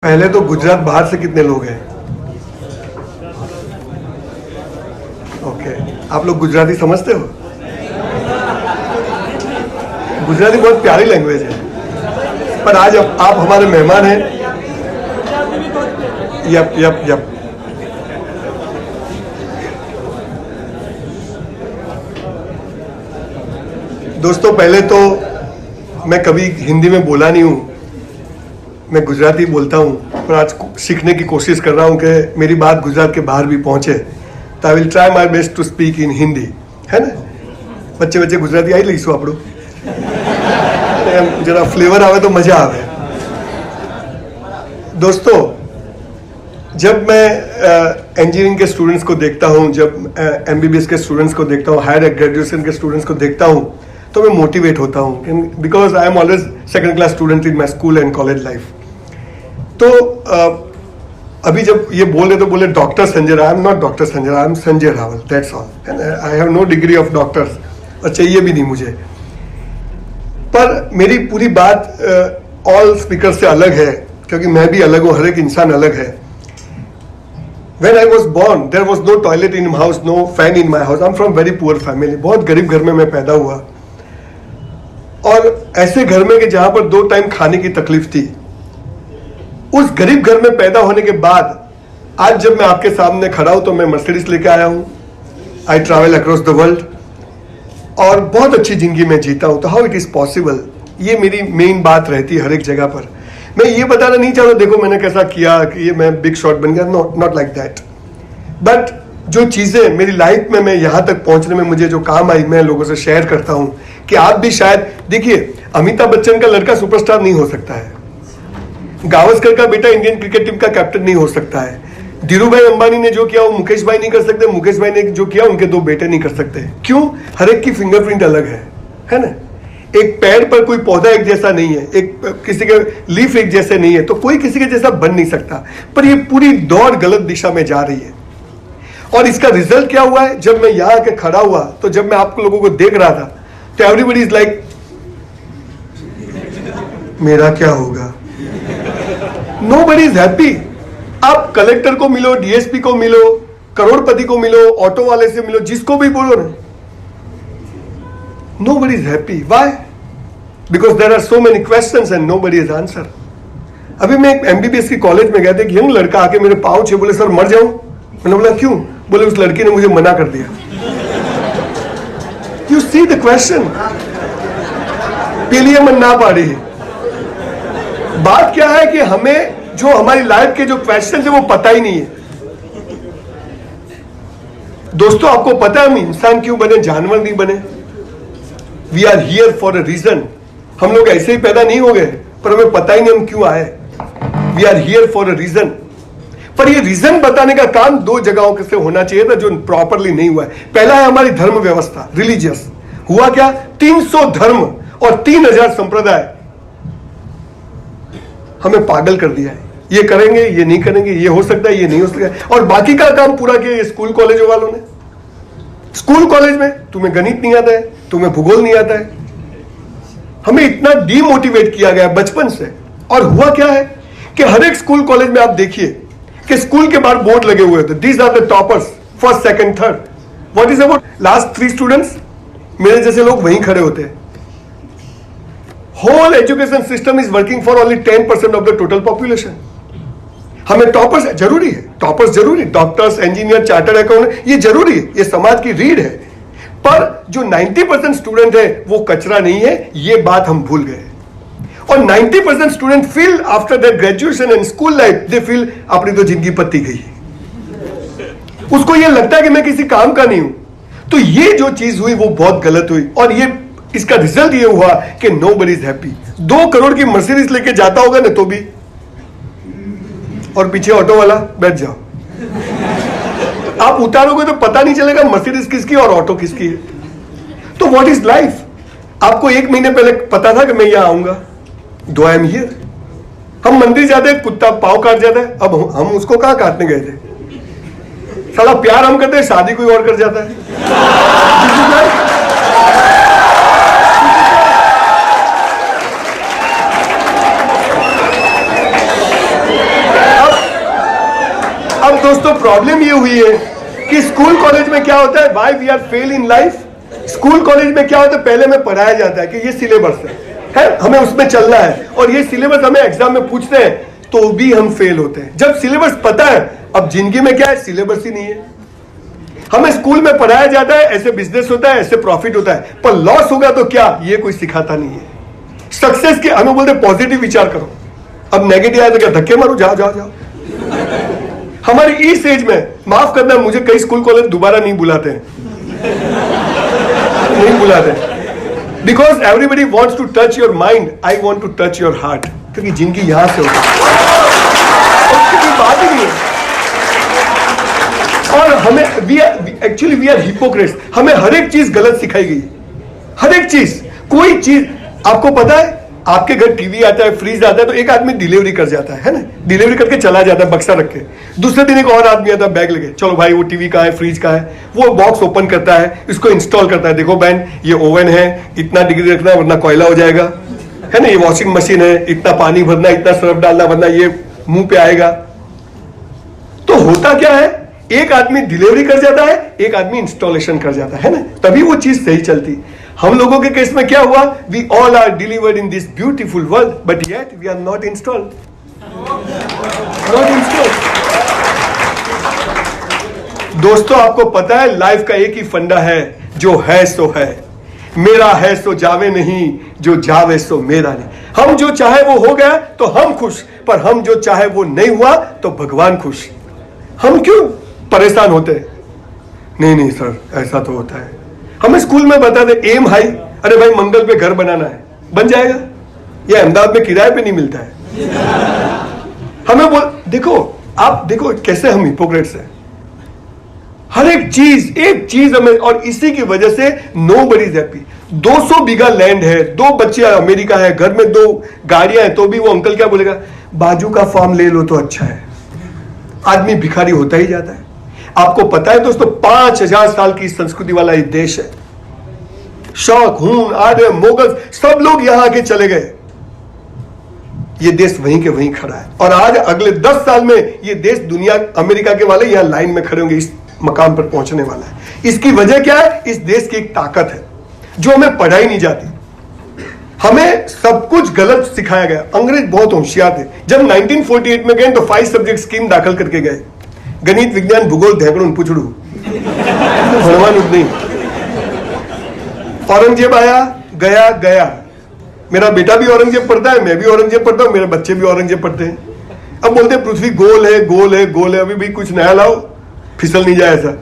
पहले तो गुजरात बाहर से कितने लोग हैं? ओके, आप लोग गुजराती समझते हो? गुजराती बहुत प्यारी लैंग्वेज है, पर आज आप हमारे मेहमान हैं। Yup yup yup. दोस्तों, पहले तो मैं कभी हिंदी में बोला नहीं हूँ, मैं गुजराती बोलता हूँ, पर आज सीखने की कोशिश कर रहा हूँ कि मेरी बात गुजरात के बाहर भी पहुँचे। तो I will try my best to speak in Hindi, है ना? बच्चे बच्चे गुजराती आई लईशो आपड़ो, जरा फ्लेवर आवे तो मजा आवे। दोस्तों, जब मैं इंजीनियरिंग के स्टूडेंट्स को देखता हूँ, जब एमबीबीएस के स्टूडेंट्स को देखता हूँ, हायर ग्रेजुएशन के स्टूडेंट्स को देखता हूँ, तो मैं मोटिवेट होता हूँ, because I am always second class student in my school and college life. तो अभी जब ये बोले तो बोले doctor Sanjay, I am not doctor Sanjay, I am Sanjay Raval, that's all. I have no degree of doctors, और चाहिए भी नहीं मुझे। पर मेरी पूरी बात ऑल स्पीकर से अलग है, क्योंकि मैं भी अलग हूँ, हर एक इंसान अलग है। When I was born, there was no toilet in my house, no fan in my house. I'm from very poor family. बहुत गरीब घर में मैं पैदा हुआ, और ऐसे घर में कि जहां पर 2 टाइम खाने की तकलीफ थी। उस गरीब घर में पैदा होने के बाद आज जब मैं आपके सामने खड़ा हूं, तो मैं मर्सिडीज लेके आया हूं। I travel across the world, और बहुत अच्छी जिंदगी में जीता हूं। तो हाउ इट इज पॉसिबल, ये मेरी मेन बात रहती है हर एक जगह पर। मैं ये बताना नहीं चाहता देखो मैंने कैसा किया कि ये मैं बिग शॉट बन गया, नॉट लाइक दैट। बट जो चीजें मेरी लाइफ में मैं यहां तक पहुंचने में मुझे जो काम आई, मैं लोगों से शेयर करता हूं कि आप भी शायद देखिए, अमिताभ बच्चन का लड़का सुपरस्टार नहीं हो सकता है, गावस्कर का बेटा इंडियन क्रिकेट टीम का कैप्टन नहीं हो सकता है, धीरूभाई अंबानी ने जो किया वो मुकेश भाई नहीं कर सकते, मुकेश भाई ने जो किया उनके 2 बेटे नहीं कर सकते। क्यों? हर एक की फिंगरप्रिंट अलग है ना? एक पेड़ पर कोई पौधा एक जैसा नहीं है, एक किसी के लीफ एक जैसे नहीं है, तो कोई किसी के जैसा बन नहीं सकता। पर ये पूरी दौड़ गलत दिशा में जा रही है, और इसका रिजल्ट क्या हुआ है? जब मैं यहां आके खड़ा हुआ, तो जब मैं आप लोगों को देख रहा था, तो एवरीबडी इज लाइक, मेरा क्या होगा? Nobody is happy. आप कलेक्टर को मिलो, डीएसपी को मिलो, करोड़पति को मिलो, ऑटो वाले से मिलो, जिसको भी बोलो ना, nobody is happy. Why? Because there are so many questions and nobody has answer. अभी मैं एक एमबीबीएस की कॉलेज में गया था, एक यंग लड़का आके मेरे पाँव छे, बोले सर मर जाऊं। मैंने बोला क्यों? बोले उस लड़की ने मुझे मना कर दिया। You see the question? पीलिए मन ना पाड़ी। बात क्या है कि हमें जो हमारी लाइफ के जो क्वेश्चन है वो पता ही नहीं है। दोस्तों, आपको पता है हम इंसान क्यों बने, जानवर नहीं बने? We are here for a reason. हम लोग ऐसे ही पैदा नहीं हो गए, पर हमें पता ही नहीं हम क्यों आए। We are here for a reason. पर ये रीजन बताने का काम 2 जगहों से होना चाहिए था, जो प्रॉपरली नहीं हुआ है। पहला है हमारी धर्म व्यवस्था, रिलीजियस। हुआ क्या? 300 धर्म और 3000 संप्रदाय हमें पागल कर दिया है। ये करेंगे, ये नहीं करेंगे, ये हो सकता है, ये नहीं हो सकता है, और बाकी का काम पूरा किया ये स्कूल कॉलेज वालों ने। स्कूल कॉलेज में तुम्हें गणित नहीं आता है, तुम्हें भूगोल नहीं आता है। हमें इतना डीमोटिवेट किया गया बचपन से। और हुआ क्या है कि हर एक स्कूल कॉलेज में आप देखिए कि स्कूल के बाहर बोर्ड लगे हुए थे, these are the toppers, first second third. What is about last 3 students? मेरे जैसे लोग वहीं खड़े होते हैं। Whole education system is working for only 10% of the total population. हमें टॉपर्स जरूरी है, टॉपर्स जरूरी, डॉक्टर्स, इंजीनियर, चार्टर्ड अकाउंटेंट, ये जरूरी है, ये समाज की रीढ़ है। पर जो 90% स्टूडेंट है वो कचरा नहीं है, ये बात हम भूल गए। और 90% student feel after their graduation and school life, they feel अपनी तो जिंदगी पत्ती गई। उसको ये लगता है कि मैं किसी काम का नहीं हूं। तो ये जो चीज हुई वो बहुत गलत हुई, और ये इसका रिजल्ट ये हुआ कि नोबडी इज हैप्पी। 2 करोड़ की मर्सिडीज लेके जाता होगा ना तो भी, और पीछे ऑटो वाला बैठ जाओ, आप उतारोगे तो पता नहीं चलेगा मर्सिडीज किसकी और ऑटो किसकी है। तो व्हाट इज लाइफ? आपको 1 महीने पहले पता था कि मैं यहां आऊंगा? Do I am here? हम मंदिर जाते हैं, कुत्ता पाव काट जाता है, अब हम उसको कहां काटने गए थे? साला प्यार हम करते हैं, शादी कोई और कर जाता है। दोस्तों प्रॉब्लम ये हुई है कि स्कूल कॉलेज में क्या होता है, why we are fail in life. School college में क्या होता है, पहले में पढ़ाया जाता है कि ये सिलेबस है, हमें उसमें चलना है, और ये सिलेबस हमें एग्जाम में पूछते हैं तो भी हम फेल होते हैं। जब सिलेबस पता है, अब जिंदगी में क्या है, सिलेबस ही नहीं है। हमें स्कूल में पढ़ाया जाता है ऐसे बिजनेस होता है, ऐसे प्रॉफिट होता है, पर लॉस होगा तो क्या, ये कोई सिखाता नहीं है। सक्सेस के हमें बोलते पॉजिटिव विचार करो, अब नेगेटिव आया तो क्या धक्के मारो, जाओ जाओ जाओ। हमारी इस एज में, माफ करना, मुझे कई स्कूल कॉलेज दोबारा नहीं बुलाते हैं, नहीं बुलाते, because everybody wants to touch your mind, I want to touch your heart, क्योंकि जिंदगी यहां से होती है, बात ही नहीं है। और हमें एक्चुअली वी आर हिपोक्रेट्स, हमें हर एक चीज गलत सिखाई गई, हर एक चीज। कोई चीज आपको पता है, आपके घर टीवी आता है, फ्रिज आता है, तो एक आदमी डिलीवरी कर जाता है ना, डिलीवरी करके चला जाता है बक्सा रख के। दूसरे दिन एक और आदमी आता है बैग लेके, चलो भाई वो टीवी कहाँ है, फ्रिज कहाँ है, वो बॉक्स ओपन करता है, इसको इंस्टॉल करता है, देखो बहन ये ओवन है, इतना डिग्री रखना है वरना कोयला हो जाएगा, है ना, ये वॉशिंग मशीन है, इतना पानी भरना, इतना सर्फ डालना वरना ये मुंह पे आएगा। तो होता क्या है, एक आदमी डिलीवरी कर जाता है, एक आदमी इंस्टॉलेशन कर जाता है ना, तभी वो चीज सही चलती। हम लोगों के केस में क्या हुआ, we all are delivered in this beautiful world but yet we are not installed, not installed. दोस्तों आपको पता है लाइफ का एक ही फंडा है, जो है सो है, मेरा है सो जावे नहीं, जो जावे सो मेरा नहीं। हम जो चाहे वो हो गया तो हम खुश, पर हम जो चाहे वो नहीं हुआ तो भगवान खुश। हम क्यों परेशान होते हैं, नहीं नहीं सर ऐसा तो होता है। हमें स्कूल में बताते एम हाई, अरे भाई मंगल पे घर बनाना है, बन जाएगा, ये अहमदाबाद में किराए पे नहीं मिलता है। हमें बोल, देखो आप देखो कैसे हम हिपोक्रेट्स हैं, हर एक चीज हमें, और इसी की वजह से nobody is happy. 200 bigha land है, 2 बच्चे अमेरिका है, घर में 2 गाड़ियां हैं, तो भी वो अंकल क्या बोलेगा, बाजू का फार्म ले लो तो अच्छा है। आदमी भिखारी होता ही जाता है। आपको पता है दोस्तों 5000 साल की संस्कृति वाला ये देश है, शौक हून आर्य मोगल सब लोग यहां आके चले गए, ये देश वहीं के वहीं खड़ा है। और आज अगले 10 साल में ये देश दुनिया अमेरिका के वाले यहां लाइन में खड़े होंगे, इस मकाम पर पहुंचने वाला है। इसकी वजह क्या है, इस देश की एक ताकत है जो हमें पढ़ाई नहीं जाती। हमें सब कुछ गलत सिखाया गया। अंग्रेज बहुत होशियार थे, जब 1948 में गए तो 5 सब्जेक्ट स्कीम दाखिल करके गए, गणित विज्ञान भूगोल धेकड़ू पुछड़ू भगवान नहीं। औरंगजेब आया गया गया, मेरा बेटा भी औरंगजेब पढ़ता है, मैं भी औरंगजेब पढ़ता हूं, मेरे बच्चे भी औरंगजेब पढ़ते हैं। अब बोलते हैं पृथ्वी गोल है गोल है गोल है, अभी भी कुछ नया लाओ फिसल नहीं जाए ऐसा।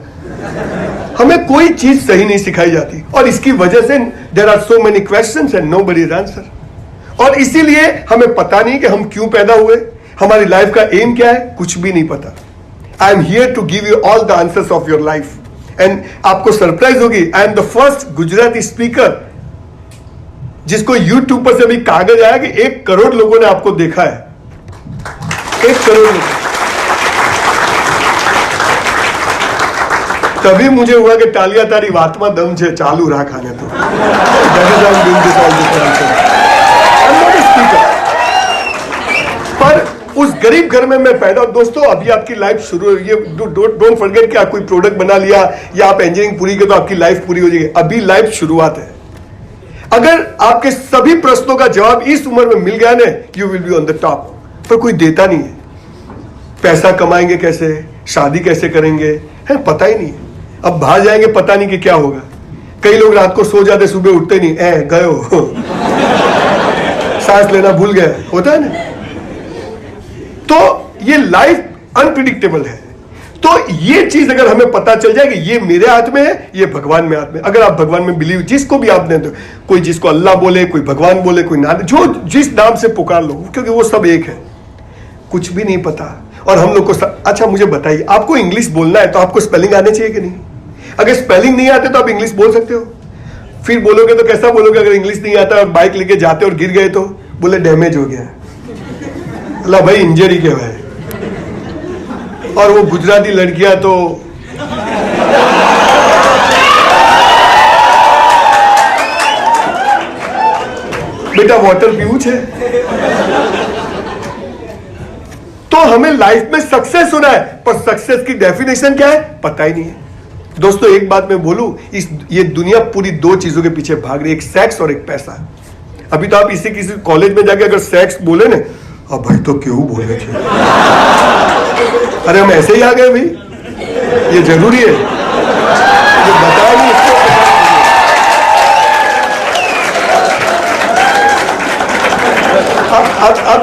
हमें कोई चीज सही नहीं सिखाई जाती, और इसकी वजह से there are so many questions and nobody is answer. और इसीलिए हमें पता नहीं कि हम क्यों पैदा हुए, हमारी लाइफ का एम क्या है, कुछ भी नहीं पता। I am here to give you all the answers of your life, and आपको सरप्राइज होगी, I am the first Gujarati speaker जिसको यूट्यूब पर से भी कागज आया कि 1 करोड़ लोगों ने आपको देखा है, 1 करोड़ लोग। तभी मुझे हुआ कि टालिया तारी वातमा दम छे चालू रहा खाने तो। पर उस गरीब घर में मैं पैदा। दोस्तों अभी आपकी लाइफ शुरू हुई है, डोंट फॉरगेट कि आप कोई प्रोडक्ट बना लिया या आप इंजीनियरिंग पूरी की तो आपकी लाइफ पूरी हो जाएगी। अभी लाइफ शुरुआत है। अगर आपके सभी प्रश्नों का जवाब इस उम्र में मिल गया ना, you will be on the top. पर कोई देता नहीं है। पैसा कमाएंगे कैसे, शादी कैसे करेंगे, है पता ही नहीं है। अब बाहर जाएंगे पता नहीं कि क्या होगा। कई लोग रात को सो जाते, सुबह उठते नहीं, गए हो सांस लेना भूल गए, होता है ना। तो ये लाइफ अनप्रिडिक्टेबल है। तो ये चीज अगर हमें पता चल जाए कि ये मेरे हाथ में है, ये भगवान में हाथ में। अगर आप भगवान में बिलीव, जिसको भी आपने तो, कोई जिसको अल्लाह बोले, कोई भगवान बोले, कोई नाम, जो जिस नाम से पुकार लो, क्योंकि वो सब एक है। कुछ भी नहीं पता। और हम लोग को अच्छा मुझे बताइए, आपको इंग्लिश बोलना है तो आपको स्पेलिंग आने चाहिए कि नहीं? अगर स्पेलिंग नहीं आते तो आप इंग्लिश बोल सकते हो। फिर बोलोगे तो कैसा बोलोगे, अगर इंग्लिश नहीं आता और बाइक लेके जाते और गिर गए तो बोले डैमेज हो गया, अल्लाह भाई इंजरी क्या है। और वो गुजराती लड़कियां तो बेटा वाटर पीऊ छे। तो हमें लाइफ में सक्सेस होना है, पर सक्सेस की डेफिनेशन क्या है पता ही नहीं है। दोस्तों एक बात मैं बोलूं, ये दुनिया पूरी दो चीजों के पीछे भाग रही है, एक सेक्स और एक पैसा। अभी तो आप इसे किसी कॉलेज में जाके अगर सेक्स बोले ना, अब भाई तो क्यों बोले थे, अरे हम ऐसे ही आ गए भाई, ये जरूरी है, ये बताया नहीं इसको। अब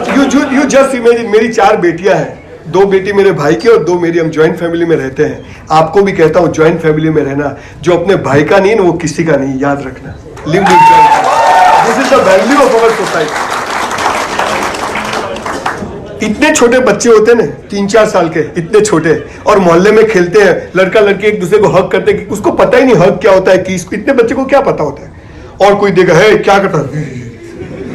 यू जस्ट इमेजिन, मेरी 4 बेटियां हैं, 2 बेटी मेरे भाई की और 2 मेरी, हम ज्वाइंट फैमिली में रहते हैं। आपको भी कहता हूं ज्वाइंट फैमिली में रहना, जो अपने भाई का नहीं ना वो किसी का नहीं, याद रखना। Live with joint, this is the value of our society. इतने छोटे बच्चे होते हैं ना, 3-4 साल के, इतने छोटे, और मोहल्ले में खेलते हैं, लड़का लड़की एक दूसरे को हग करते हैं, उसको पता ही नहीं हग क्या होता है, कि इतने बच्चे को क्या पता होता है। और कोई देखा है क्या करता है,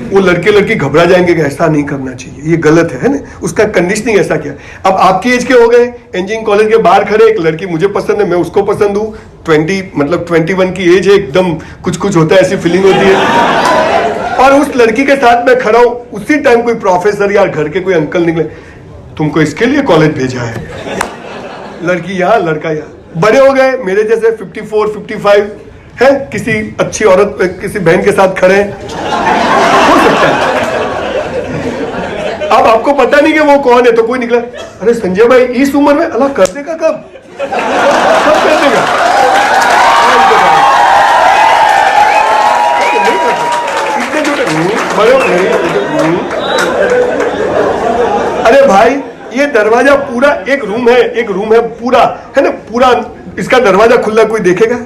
वो लड़के लड़की घबरा जाएंगे कि ऐसा नहीं करना चाहिए, ये गलत है ना, उसका कंडीशनिंग ऐसा क्या। अब आपकी एज के हो गए, इंजीनियरिंग कॉलेज के बाहर खड़े, एक लड़की मुझे पसंद है, मैं उसको पसंद हूँ, 21 की एज है, एकदम कुछ कुछ होता है, ऐसी फीलिंग होती है। और उस लड़की के साथ मैं खड़ा हूं, उसी टाइम कोई प्रोफेसर या घर के कोई अंकल निकले, तुमको इसके लिए कॉलेज भेजा है, लड़की यहाँ लड़का यहाँ। बड़े हो गए, मेरे जैसे 54-55 है, किसी अच्छी औरत किसी बहन के साथ खड़े हो सकता है। अब आपको पता नहीं कि वो कौन है, तो कोई निकला, अरे संजय भाई इस उम्र में अल्लाह कर देगा, कब कर देगा, इतने बड़े हो गए। अरे भाई ये दरवाजा पूरा एक रूम है पूरा, है ना, पूरा इसका दरवाजा खुला, कोई देखेगा,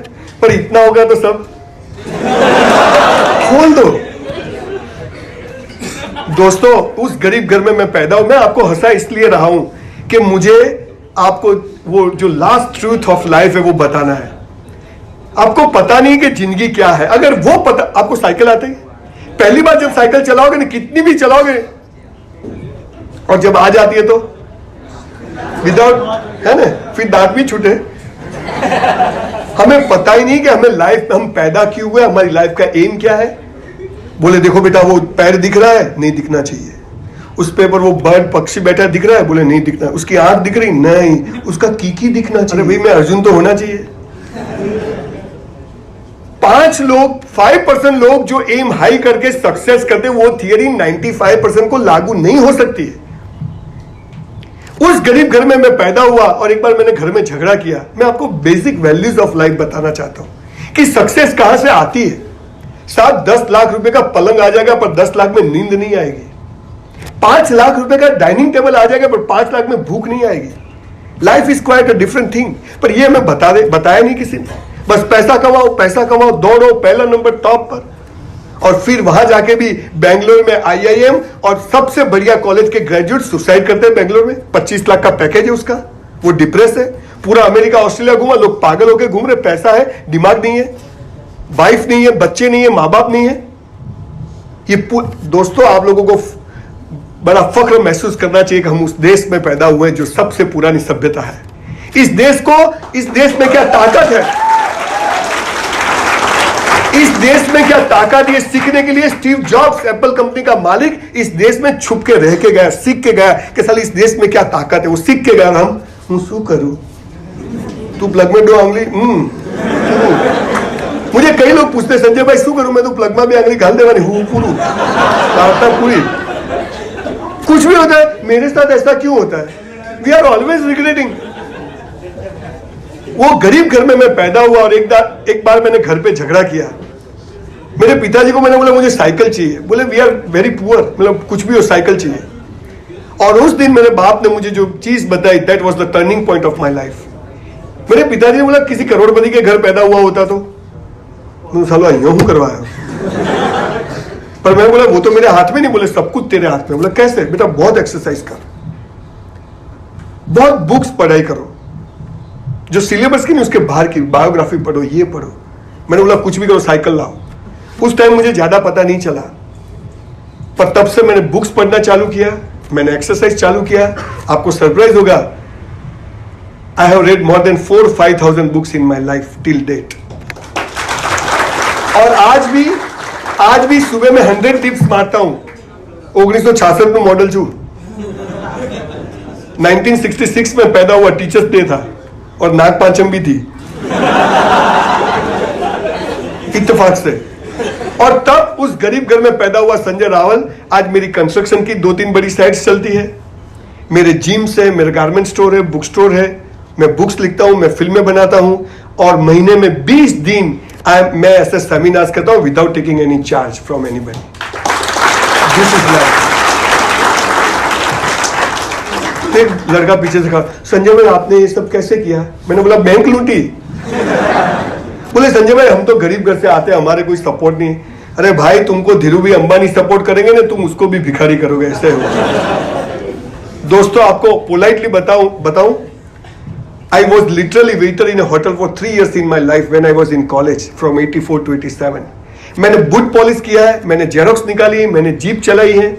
पर इतना होगा तो सब खोल दो। दोस्तों उस गरीब घर में मैं पैदा हूं, मैं आपको हंसा इसलिए रहा हूं कि मुझे आपको वो जो लास्ट ट्रूथ ऑफ लाइफ है वो बताना है। आपको पता नहीं कि जिंदगी क्या है, अगर वो पता, आपको साइकिल आती है, पहली बार जब साइकिल चलाओगे ना, कितनी भी चलाओगे, और जब आ जाती है तो विदाउट, है ना, फिर दांत भी छूटे। हमें पता ही नहीं कि हमें लाइफ में हम पैदा क्यों हुए, हमारी लाइफ का एम क्या है। बोले देखो बेटा वो पैर दिख रहा है, नहीं दिखना चाहिए, उस पेपर वो बर्ड पक्षी बैठा दिख रहा है, बोले नहीं दिखना, उसकी आंख दिख रही, नहीं, उसका कीकी दिखना चाहिए। अरे भाई मैं अर्जुन तो होना चाहिए। 5% लोग जो एम हाई करके सक्सेस करते, वो थियरी 95% को लागू नहीं हो सकती है। उस गरीब घर में मैं पैदा हुआ, और एक बार मैंने घर में झगड़ा किया। मैं आपको बेसिक वैल्यूज ऑफ लाइफ बताना चाहता हूं कि सक्सेस कहां से आती है। 7-10 लाख रुपए का पलंग आ जाएगा, पर 10 लाख में नींद नहीं आएगी। 5 लाख रुपए का डाइनिंग टेबल आ जाएगा, पर 5 लाख में भूख नहीं आएगी। Life is quite a different thing, पर यह मैं बताया नहीं किसी ने। बस पैसा कमाओ, दौड़ो, पहला नंबर टॉप पर, और फिर वहां जाके भी बेंगलोर में IIM और सबसे बढ़िया कॉलेज के ग्रेजुएट सुसाइड करते हैं बेंगलोर में। 25 लाख का पैकेज है उसका, वो डिप्रेस है, पूरा अमेरिका ऑस्ट्रेलिया घूमा, लोग पागल होकर घूम रहे, पैसा है, दिमाग नहीं है, वाइफ नहीं है, बच्चे नहीं है, माँ बाप नहीं है। ये दोस्तों आप लोगों को बड़ा फख्र महसूस करना चाहिए कि हम उस देश में पैदा हुए जो सबसे पुरानी सभ्यता है। इस देश में क्या ताकत है, इस देश में क्या ताकत है सीखने के लिए। स्टीव जॉब्स एप्पल कंपनी का मालिक इस देश में छुप के रह के गया, सीख के गया कि साल इस देश में क्या ताकत है, वो सीख के गया। हम शू करूं, तू प्लग में दो आंगली, मुझे कई लोग पूछते संजय भाई शू करूं, मैं तो प्लग में भी आंगली घाल देवानी हूं पूरी। कुछ भी होता है, मेरे साथ ऐसा क्यों होता है, वी आर ऑलवेज रिग्रेटिंग। वो गरीब घर में मैं पैदा हुआ, और एक बार मैंने घर पे झगड़ा किया। मेरे पिताजी को मैंने बोला मुझे साइकिल चाहिए, बोले वी आर वेरी पुअर, मतलब कुछ भी हो साइकिल चाहिए। और उस दिन मेरे बाप ने मुझे जो चीज बताई, that was the turning point of my life. मेरे पिताजी ने बोला किसी करोड़पति के घर पैदा हुआ होता तो सालो यूं करवाया, पर मैं बोला वो तो मेरे हाथ में नहीं। बोले सब कुछ तेरे हाथ में। बोला कैसे? बेटा बहुत एक्सरसाइज कर, बहुत बुक्स पढ़ाई करो, जो सिलेबस की नहीं उसके बाहर की बायोग्राफी पढ़ो, ये पढ़ो। मैंने बोला कुछ भी करो, साइकिल लाओ। उस टाइम मुझे ज्यादा पता नहीं चला, पर तब से मैंने बुक्स पढ़ना चालू किया, मैंने एक्सरसाइज चालू किया। आपको सरप्राइज होगा, I have read more than 4-5,000 books in my life till date. और आज भी सुबह में 100 टिप्स मारता हूं। 1966 નું मॉडल छू, 1966 में पैदा हुआ, टीचर्स डे था और नाग पांचम भी थी इत्तेफाक से। और तब उस गरीब घर में पैदा हुआ संजय रावल आज मेरी कंस्ट्रक्शन की 2-3 बड़ी साइट्स चलती है, मेरे जिम्स है, मेरे गारमेंट स्टोर है, बुक स्टोर है, मैं बुक्स लिखता हूं, मैं फिल्में बनाता हूं और महीने में 20 दिन मैं ऐसे सेमिनार्स करता हूं without taking any charge from anybody. This is life. एक लड़का पीछे से कहा, संजय भाई आपने ये सब कैसे किया? मैंने बोला बैंक लूटी। बोले संजय भाई हम तो गरीब घर से आते हैं, हमारे कोई सपोर्ट नहीं। अरे भाई तुमको धीरूभाई अंबानी सपोर्ट करेंगे ना, तुम उसको भी भिखारी करोगे, ऐसे हो। दोस्तों आपको पोलाइटली बताऊं I was literally waiter in a hotel for 3 years in my life when I was in college from 84 to 87. मैंने बूट पॉलिश किया है, मैंने जेरोक्स निकाली है, मैंने जीप चलाई है।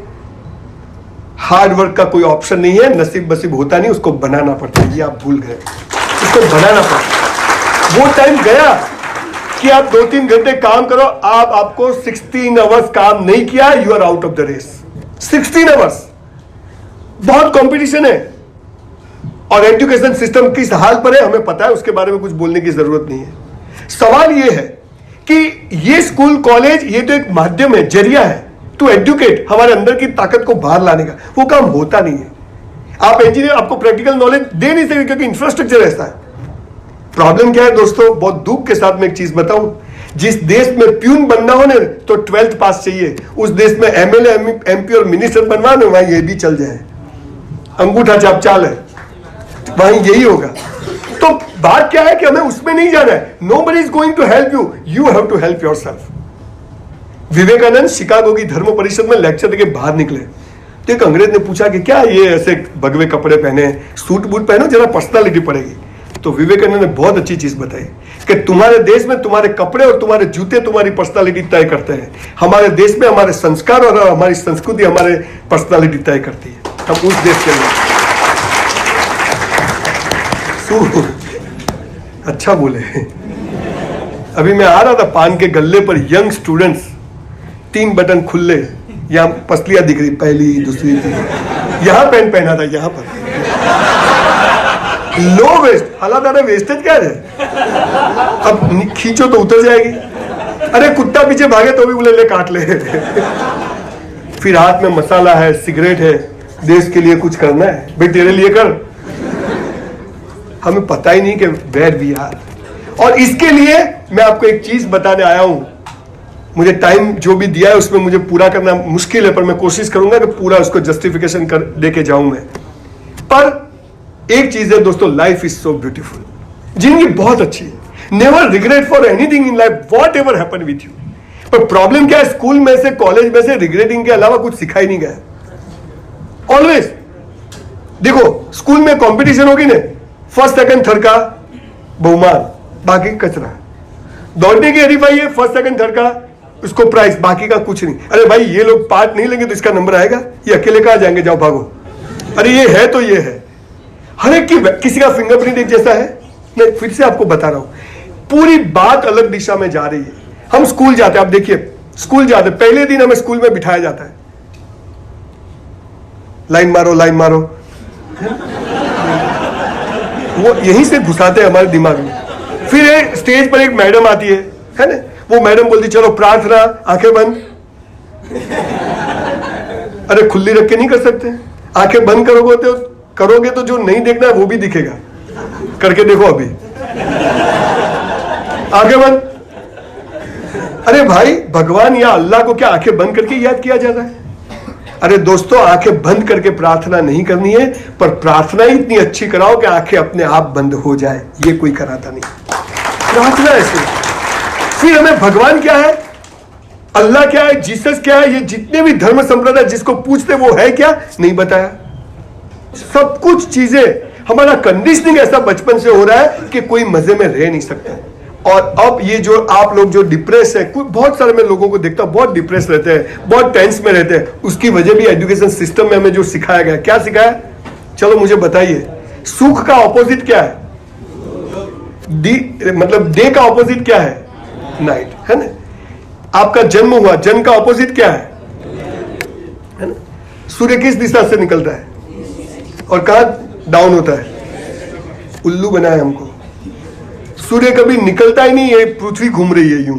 हार्ड वर्क का कोई ऑप्शन नहीं है, नसीब बसीब होता नहीं, उसको बनाना पड़ता है। ये आप भूल गए, उसको बनाना पड़ता है। वो टाइम गया कि आप 2-3 घंटे काम करो, आपको 16 आवर्स काम नहीं किया, you are out of the race. 16 hours, बहुत कंपटीशन है और एजुकेशन सिस्टम किस हाल पर है हमें पता है, उसके बारे में कुछ बोलने की जरूरत नहीं है। सवाल यह है कि ये स्कूल कॉलेज ये तो एक माध्यम है, जरिया है टू एजुकेट, हमारे अंदर की ताकत को बाहर लाने का। वो काम होता नहीं है। आप इंजीनियर, आपको प्रैक्टिकल नॉलेज दे नहीं सकते क्योंकि इंफ्रास्ट्रक्चर ऐसा है। प्रॉब्लम क्या है दोस्तों, बहुत दुख के साथ मैं एक चीज बताऊं, जिस देश में प्यून बनना हो ना तो 12th पास चाहिए, उस देश में एमएलए एमपी और मिनिस्टर बनवा ना, वहां ये भी चल जाए, अंगूठा छाप चाल है, वहीं यही होगा। तो बात क्या है कि हमें उसमें नहीं जाना है। Nobody is going to help you, you have to help yourself. Vivekananda Chicago की धर्म परिषद में लेक्चर देके बाहर निकले तो एक अंग्रेज ने पूछा कि क्या ये ऐसे भगवे कपड़े पहने, सूट बूट पहनो, जरा पर्सनालिटी पड़ेगी। तो विवेकानंद ने बहुत अच्छी चीज बताई कि तुम्हारे देश में तुम्हारे कपड़े और तुम्हारे जूते तुम्हारी पर्सनालिटी तय करते हैं, हमारे देश में हमारे संस्कार और हमारी संस्कृति हमारे पर्सनालिटी तय करती है। हम उस देश के लोग अच्छा बोले। अभी मैं आ रहा था पान के गल्ले पर, यंग स्टूडेंट्स, 3 बटन खुले, यहां पसलियां दिख रही, पहली दूसरी थी, यहां पैंट पहना था, यहां पर लो वेस्ट, हालांकि वेस्टेज क्या है, अब खींचो तो उतर जाएगी। अरे कुत्ता पीछे भागे तो भी बोले ले काट ले। फिर हाथ में मसाला है, सिगरेट है, देश के लिए कुछ करना है, भाई तेरे लिए कर। हमें पता ही नहीं कि वेयर वी आर। और इसके लिए मैं आपको एक चीज बताने आया हूं। मुझे टाइम जो भी दिया है उसमें मुझे पूरा करना मुश्किल है, पर मैं कोशिश करूंगा कि पूरा उसको जस्टिफिकेशन कर देके जाऊं मैं। पर एक चीज है दोस्तों, लाइफ इज सो ब्यूटीफुल, जिंदगी बहुत अच्छी है। Never regret for anything in life, what ever happen with you. पर प्रॉब्लम क्या है, स्कूल में से कॉलेज में से रिग्रेटिंग के अलावा कुछ सिखाई नहीं गया। ऑलवेज देखो, स्कूल में कंपटीशन होगी ना, फर्स्ट सेकंड थर्ड का बहुमान, बाकी कचरा। दौड़ने की हरीफाई है, फर्स्ट सेकंड थर्ड का उसको प्राइस, बाकी का कुछ नहीं। अरे भाई ये लोग पार्ट नहीं लेंगे तो इसका नंबर आएगा, ये अकेले कहां जाएंगे, जाओ भागो। अरे ये है तो ये है। हर एक की किसी का फिंगरप्रिंट एक जैसा है। मैं फिर से आपको बता रहा हूं, पूरी बात अलग दिशा में जा रही है। हम स्कूल जाते हैं, आप देखिए स्कूल जाते, पहले दिन हमें स्कूल में बिठाया जाता है, लाइन मारो लाइन मारो, वो यहीं से घुसाते हैं हमारे दिमाग में। फिर स्टेज पर एक मैडम आती है ना, वो मैडम बोलती चलो प्रार्थना, आंखें बंद। अरे खुली रख के नहीं कर सकते, आंखें बंद करोगे तो जो नहीं देखना है वो भी दिखेगा। करके देखो अभी, आंखें बंद। अरे भाई भगवान या अल्लाह को क्या आंखें बंद करके याद किया जाता है? अरे दोस्तों, आंखें बंद करके प्रार्थना नहीं करनी है, पर प्रार्थना ही इतनी अच्छी कराओ कि आंखें अपने आप बंद हो जाए। ये कोई कराता नहीं, प्रार्थना ऐसे। फिर हमें भगवान क्या है, अल्लाह क्या है, जीसस क्या है, ये जितने भी धर्म संप्रदाय जिसको पूछते वो है क्या, नहीं बताया। सब कुछ चीजें, हमारा कंडीशनिंग ऐसा बचपन से हो रहा है कि कोई मजे में रह नहीं सकता। और अब ये जो आप लोग जो डिप्रेस है, बहुत सारे मैं लोगों को देखता हूं बहुत डिप्रेस रहते हैं, बहुत टेंस में रहते हैं। उसकी वजह भी एजुकेशन सिस्टम में हमें जो सिखाया गया, क्या सिखाया, चलो मुझे बताइए। सुख का ऑपोजिट क्या है, मतलब डे का ऑपोजिट क्या है, नाइट, है ना। आपका जन्म हुआ, जन्म का ऑपोजिट क्या है ना। सूर्य किस दिशा से निकलता है, और कहाँ डाउन होता है? उल्लू बनाया हमको। सूर्य कभी निकलता ही नहीं है, पृथ्वी घूम रही है यूं,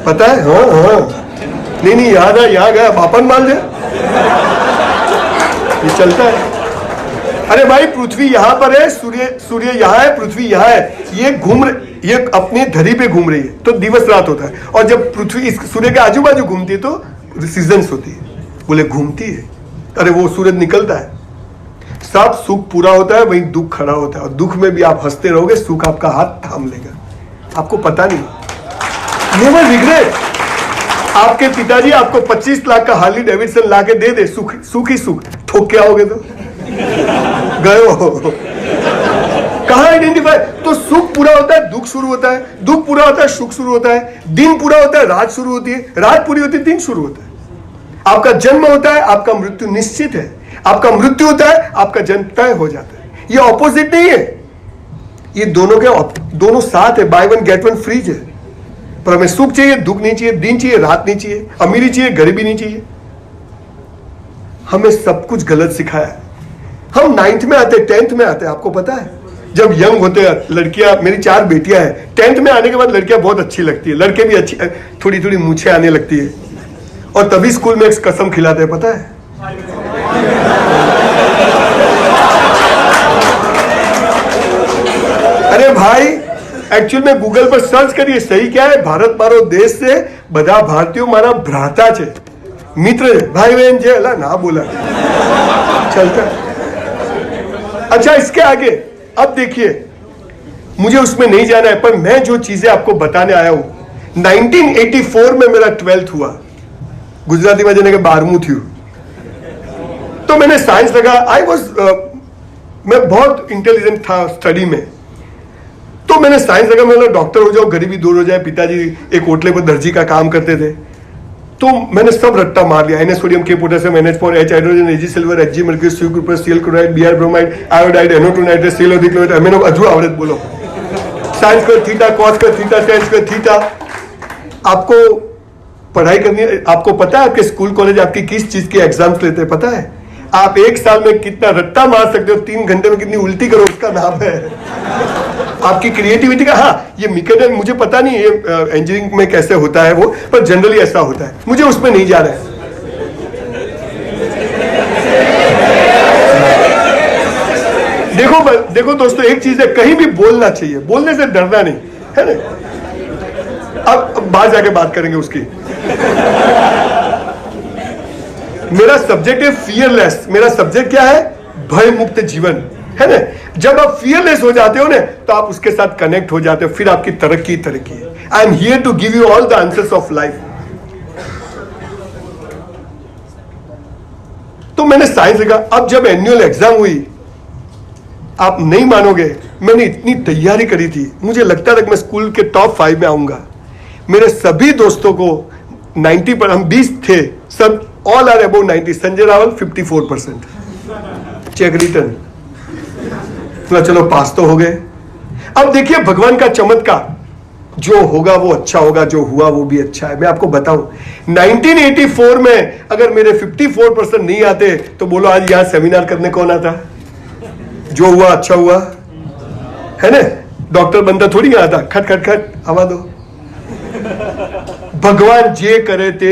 पता है? हाँ हाँ, नहीं याद है, यहाँ गया बापन मान जाए, ये चलता है। अरे भाई, पृथ्वी यहाँ पर है, सूर्य यहाँ है, पृथ्वी यहाँ है, ये अपनी धरी पे घूम रही है, तो दिवस रात होता है। और जब पृथ्वी सूर्य के आजू बाजू घूमती है तो सीजन्स होती है। बोले घूमती है, अरे वो सूरज निकलता है, सब सुख पूरा होता है, वहीं दुख खड़ा होता है। और दुख में भी आप हंसते रहोगे, सुख आपका हाथ थाम लेगा, आपको पता नहीं। Never regret. आपके पिताजी आपको 25 लाख का हार्ली डेविडसन ला के दे, सुख ही सुख, ठोक के आओगे तो गए हो। कहां आइडेंटिफाई? तो सुख पूरा होता है, दुख शुरू होता है, दुख पूरा होता है, सुख शुरू होता है, दिन पूरा होता है, रात शुरू होती है, रात पूरी होती है, दिन शुरू होता है। आपका जन्म होता है, आपका मृत्यु निश्चित है। आपका मृत्यु होता है, आपका जन्म तय हो जाता है। ये ऑपोजिट नहीं है, ये दोनों साथ है, by one get one free है। पर हमें सुख चाहिए, दुख नहीं चाहिए, दिन चाहिए, रात नहीं चाहिए, अमीरी चाहिए, गरीबी नहीं चाहिए। हमें सब कुछ गलत सिखाया है। हम 9th में आते, 10th में आते, आपको पता है, जब यंग होते हैं लड़कियां, मेरी 4 बेटियां हैं, 10th में आने के बाद लड़कियां बहुत अच्छी लगती है, लड़के भी अच्छी, थोड़ी थोड़ी मूछें आने लगती है, और तभी स्कूल में एक कसम खिलाते हैं, पता है? अरे भाई, एक्चुअल में गूगल पर सर्च करिए, सही क्या है? भारत मारो देश से બધા ભારતીયો મારા ભ્રાતા છે, મિત્ર છે, ભાઈ બહેન છે, અલા ના બોला चलता। अच्छा, इसके आगे अब देखिए, मुझे उसमें नहीं जाना है, पर मैं जो चीजें आपको बताने आया हूं, 1984 में मेरा 12th हुआ, गुजराती में जाने के 12मुं थी, तो मैंने साइंस लगा। मैं बहुत इंटेलिजेंट था स्टडी में, तो मैंने साइंस लगा, मैं डॉक्टर हो जाऊं, गरीबी दूर हो जाए। पिताजी एक होटले पर दर्जी का काम करते थे, तो मैंने सब रट्टा मार लिया, Na sodium, K potassium, NH4, H hydrogen, Ag silver, Hg mercury, Cu copper, Cl chloride, Br bromide, iodide, NO2 nitrate, Cl chloride, amino अधूरा आवृत। बोलो साइंस का थीटा, कॉस का थीटा, टेंस का थीटा। आपको पढ़ाई करनी है, आपको पता है आपके स्कूल कॉलेज आपकी किस चीज के एग्जाम्स लेते हैं? पता है? आप एक साल में कितना रट्टा मार सकते हो, 3 घंटे में कितनी उल्टी करो, उसका नाम है आपकी क्रिएटिविटी का। हाँ, ये मैकेनिकल मुझे पता नहीं ये इंजीनियरिंग में कैसे होता है वो, पर जनरली ऐसा होता है, मुझे उसमें नहीं जा रहा है। देखो दोस्तों, एक चीज है, कहीं भी बोलना चाहिए, बोलने से डरना नहीं है ना। अब बाहर जाके बात करेंगे उसकी। मेरा सब्जेक्ट है फियरलेस। मेरा सब्जेक्ट क्या है? भय मुक्त जीवन, है ना। जब आप फियरलेस हो जाते हो ना, तो आप उसके साथ कनेक्ट हो जाते हो, फिर आपकी तरक्की है। I am here to give you all the answers of life. तो मैंने साइंस लिखा। अब जब एनुअल एग्जाम हुई, आप नहीं मानोगे, मैंने इतनी तैयारी करी थी, मुझे लगता था कि मैं स्कूल के टॉप 5 में आऊंगा। मेरे सभी दोस्तों को 90 पर, हम 20 थे, सब all are above 90। Sanjay Raval 54%, check return. चलो पास तो हो गए। अब देखिए भगवान का चमत्कार, जो होगा वो अच्छा होगा, जो हुआ वो भी अच्छा है। मैं आपको बताऊं, 1984 में अगर मेरे 54% नहीं आते, तो बोलो आज यहां सेमिनार करने कौन आता? जो हुआ अच्छा हुआ, है ना। डॉक्टर बनता थोड़ी आता, खट खट खट हवा दो। भगवान जे करे ते।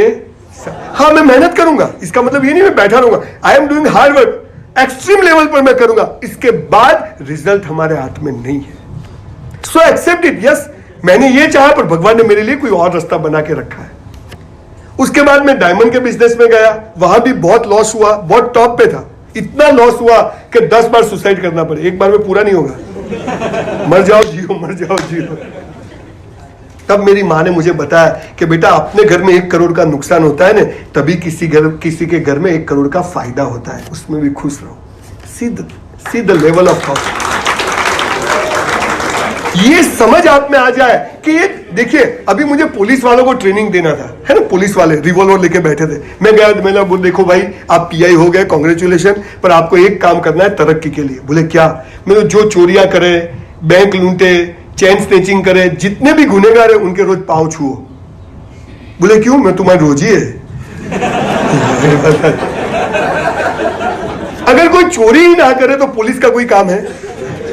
हाँ, मैं मेहनत करूंगा, इसका मतलब ये नहीं मैं बैठा रहूंगा। I am doing hard work, extreme level पर मैं करूंगा। इसके बाद रिजल्ट हमारे हाथ में नहीं है। So except it. यस, मैंने ये चाहा, पर भगवान ने मेरे लिए कोई और रास्ता बना के रखा है। उसके बाद मैं डायमंड के बिजनेस में गया, वहां भी बहुत लॉस हुआ, बहुत टॉप पे था। इतना लॉस हुआ कि 10 बार सुसाइड करना पड़े, एक बार में पूरा नहीं होगा। मर जाओ जियो, मर जाओ जियो। तब मेरी माँ ने मुझे बताया कि बेटा, अपने घर में 1 करोड़ का नुकसान होता है ना, तभी किसी के घर में 1 करोड़ का फायदा होता है। उसमें भी खुश रहो। See the level of thought. ये समझ आप में आ जाए कि ये देखिए, अभी मुझे पुलिस वालों को ट्रेनिंग देना था, है ना। पुलिस वाले रिवॉल्वर लेके बैठे थे। मैं गया, मैंने बोला देखो भाई, आप PI हो गए, कांग्रेचुलेशन, पर आपको एक काम करना है तरक्की के लिए। बोले क्या? मैंने जो चोरियां करे, बैंक लूटे, चेन स्नेचिंग करे, जितने भी गुनेगार है उनके रोज पांव छुओ। बोले क्यों? मैं तुम्हारी रोजी है। अगर कोई चोरी ही ना करे तो पुलिस का कोई काम है?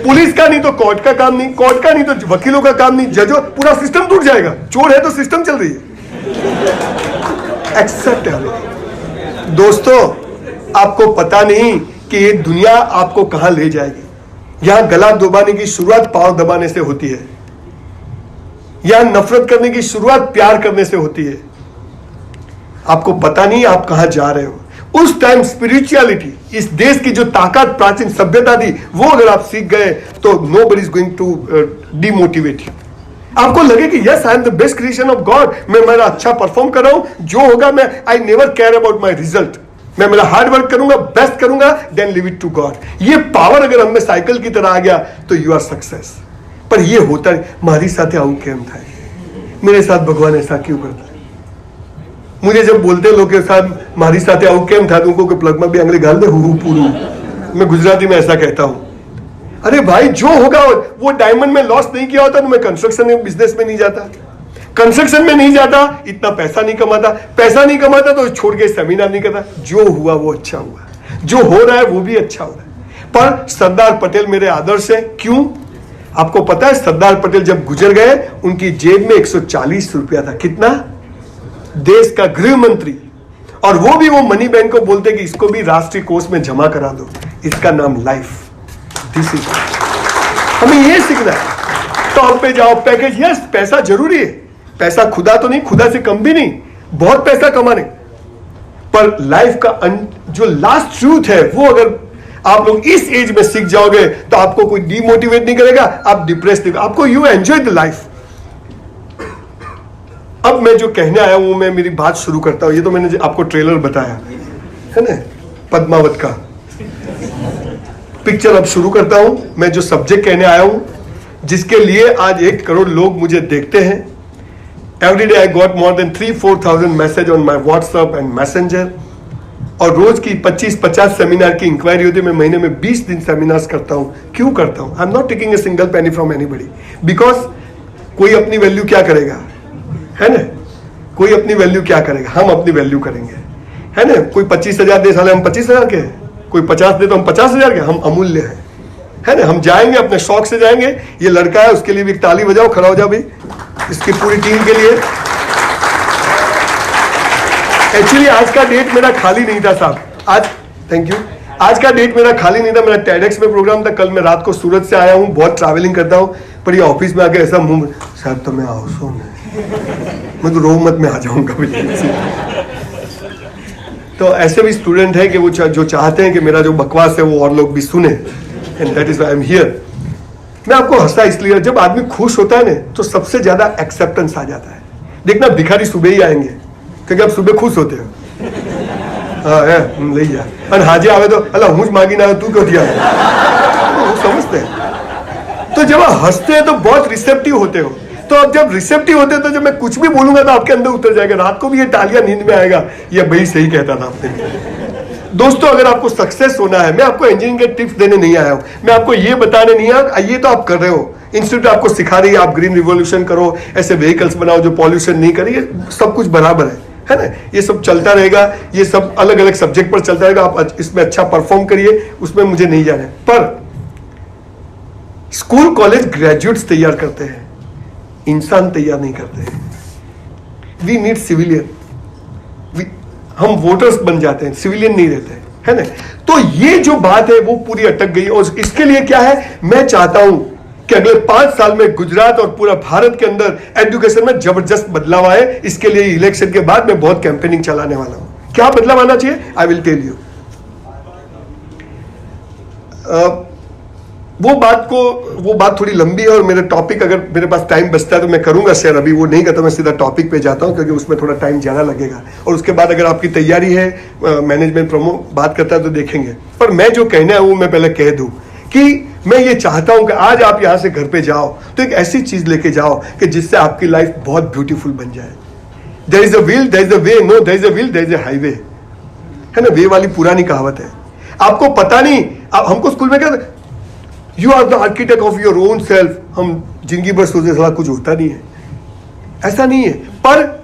पुलिस का नहीं तो कोर्ट का काम नहीं, कोर्ट का नहीं तो वकीलों का काम नहीं, जजों, पूरा सिस्टम टूट जाएगा। चोर है तो सिस्टम चल रही है। एक्सेप्ट है। दोस्तों, आपको पता नहीं कि ये दुनिया आपको कहां ले जाएगी। यहां गला दबाने की शुरुआत पांव दबाने से होती है, यहां नफरत करने की शुरुआत प्यार करने से होती है। आपको पता नहीं आप कहां जा रहे हो। उस टाइम स्पिरिचुअलिटी, इस देश की जो ताकत प्राचीन सभ्यता थी, वो अगर आप सीख गए तो nobody is going to demotivate you. आपको लगे कि yes, I am the best creation of God, मैं मेरा अच्छा परफॉर्म कर रहा हूं, जो होगा मैं, I never care about my result, मैं मेरा हार्ड वर्क करूंगा, बेस्ट करूंगा, then leave it to God. ये पावर अगर हमें साइकिल की तरह आ गया तो यू आर सक्सेस। पर ये होता है, मारी साथ आऊ केम था, मेरे साथ भगवान ऐसा क्यों करता है? मुझे जब बोलते लोग के साथ मारी साथ आऊ केम था, तुमको के प्लग में भी अंगली गाल दे हु पूरू, मैं गुजराती में ऐसा कहता हूं। अरे भाई, जो होगा, वो डायमंड में लॉस नहीं किया होता तो मैं कंस्ट्रक्शन में, बिजनेस में नहीं जाता, कंस्ट्रक्शन में नहीं जाता, इतना पैसा नहीं कमाता, पैसा नहीं कमाता तो छोड़ के सेमिनार नहीं करता। जो हुआ वो अच्छा हुआ, जो हो रहा है वो भी अच्छा हो रहा है। पर सरदार पटेल मेरे आदर्श है। क्यों? आपको पता है, सरदार पटेल जब गुजर गए, उनकी जेब में 140 रुपया था। कितना? देश का गृह मंत्री। और वो भी वो मनी बैंक को बोलते कि इसको भी राष्ट्रीय कोष में जमा करा दो, इसका नाम लाइफ। दिस इज, हमें ये सीखना है। टॉप पे जाओ, पैकेज, यस, पैसा जरूरी है, पैसा खुदा तो नहीं, खुदा से कम भी नहीं, बहुत पैसा कमाने, पर लाइफ का जो लास्ट ट्रूथ है, वो अगर आप लोग इस एज में सीख जाओगे तो आपको कोई डिमोटिवेट नहीं करेगा, आप डिप्रेस नहीं, आपको यू एंजॉय द लाइफ। अब मैं जो कहने आया हूं, मैं मेरी बात शुरू करता हूं। ये तो मैंने आपको ट्रेलर बताया है ना, पद्मावत का पिक्चर। अब शुरू करता हूं। मैं जो सब्जेक्ट कहने आया हूं, जिसके लिए आज 1 करोड़ लोग मुझे देखते हैं। Every day I got more than 3-4,000 message on my WhatsApp and messenger. और रोज की 25-50 सेमिनार की इंक्वायरी होती है। मैं महीने में 20 दिन सेमिनार्स करता हूं। क्यों करता हूं? आई am not taking a single penny from anybody, because कोई अपनी वैल्यू क्या करेगा, है ना? कोई अपनी वैल्यू क्या करेगा? हम अपनी वैल्यू करेंगे, है ना? कोई 25,000 दे, साले हम 25,000 के, कोई 50 दे तो हम 50,000 के, हम अमूल्य हैं, है ना? हम जाएंगे, अपने शौक से जाएंगे। ये लड़का है, उसके लिए भी ताली बजाओ, खड़ा हो जाओ भाई, इसकी पूरी टीम के लिए। एक्चुअली आज का डेट मेरा खाली नहीं था साहब, आज, थैंक यू, आज का डेट मेरा खाली नहीं था। मेरा टेडेक्स में प्रोग्राम था। कल मैं रात को सूरत से आया हूँ, बहुत ट्रैवलिंग करता हूँ, पर ये ऑफिस में आके ऐसा मुंह, साहब तो मैं आओ सो, मैं तो रो मत में आ जाऊंगा। तो ऐसे भी स्टूडेंट है कि वो जो चाहते हैं कि मेरा जो बकवास है वो और लोग भी सुने, and that is why I am here. मैं आपको हंसा इसलिए, जब आदमी खुश होता है ना तो सबसे ज्यादा एक्सेप्टेंस आ जाता है। देखना, भिखारी सुबह ही आएंगे क्योंकि आप सुबह खुश होते हो। हाँ है, ले जा, और हाजे आवे तो अल्लाह हुज मांगी ना, तू क्यों दिया? समझते हैं। तो जब आप हंसते हैं तो बहुत रिसेप्टिव होते हो। तो अब जब रिसेप्टिव होते हैं तो जब मैं कुछ भी बोलूंगा तो आपके अंदर उतर जाएगा। रात को भी ये तालियां नींद में आएगा, ये भाई सही कहता था आपने। दोस्तों, अगर आपको सक्सेस होना है, मैं आपको इंजीनियरिंग के टिप्स देने नहीं आया हूं, मैं आपको ये बताने नहीं आया। ये तो आप कर रहे हो, इंस्टीट्यूट आपको सिखा रही है, आप ग्रीन रिवॉल्यूशन करो, ऐसे व्हीकल्स बनाओ जो पॉल्यूशन नहीं करे, ये सब कुछ बराबर है ना? ये सब चलता रहेगा, ये सब अलग अलग सब्जेक्ट पर चलता रहेगा। आप इसमें अच्छा परफॉर्म करिए, उसमें मुझे नहीं जाना है। पर स्कूल कॉलेज ग्रेजुएट्स तैयार करते हैं, इंसान तैयार नहीं करते हैं। We need civilian. हम वोटर्स बन जाते हैं, सिविलियन नहीं रहते, है ना? तो ये जो बात है वो पूरी अटक गई। और इसके लिए क्या है, मैं चाहता हूं कि अगले 5 साल में गुजरात और पूरा भारत के अंदर एजुकेशन में जबरदस्त बदलाव आए। इसके लिए इलेक्शन के बाद मैं बहुत कैंपेनिंग चलाने वाला हूं। क्या बदलाव आना चाहिए? I will tell you. वो बात थोड़ी लंबी है और मेरे टॉपिक, अगर मेरे पास टाइम बचता है तो मैं करूंगा शेयर। अभी वो नहीं करता, मैं सीधा टॉपिक पे जाता हूं क्योंकि उसमें थोड़ा टाइम ज्यादा लगेगा। और उसके बाद अगर आपकी तैयारी है, मैनेजमेंट प्रमो बात करता है तो देखेंगे। पर मैं जो कहना है वो मैं पहले कह दूं कि मैं ये चाहता हूं कि आज आप यहां से घर पे जाओ तो एक ऐसी चीज लेके जाओ कि जिससे आपकी लाइफ बहुत ब्यूटीफुल बन जाए। There is a will, there is a way, no there is a will, there is a highway, है ना? वे वाली पुरानी कहावत है। आपको पता नहीं, आप हमको स्कूल में कहते you are the architect of your own self. हम जिंदगी भर सोचे साला कुछ होता नहीं है, ऐसा नहीं है। पर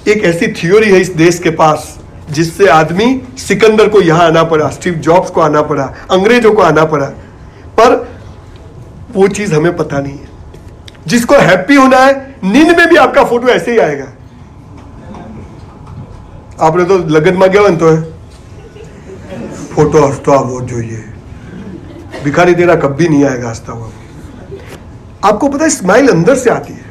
एक ऐसी थ्योरी है इस देश के पास जिससे आदमी सिकंदर को यहां आना पड़ा, स्टीव जॉब्स को आना पड़ा, अंग्रेजों को आना पड़ा, पर वो चीज हमें पता नहीं है। जिसको हैप्पी होना है, नींद में भी आपका फोटो ऐसे ही आएगा। आपने तो लगन में गया तो है फोटो हंसता वो जो ये भिखारी तेरा कभी नहीं आएगा हंसता हुआ। आपको पता है स्माइल अंदर से आती है।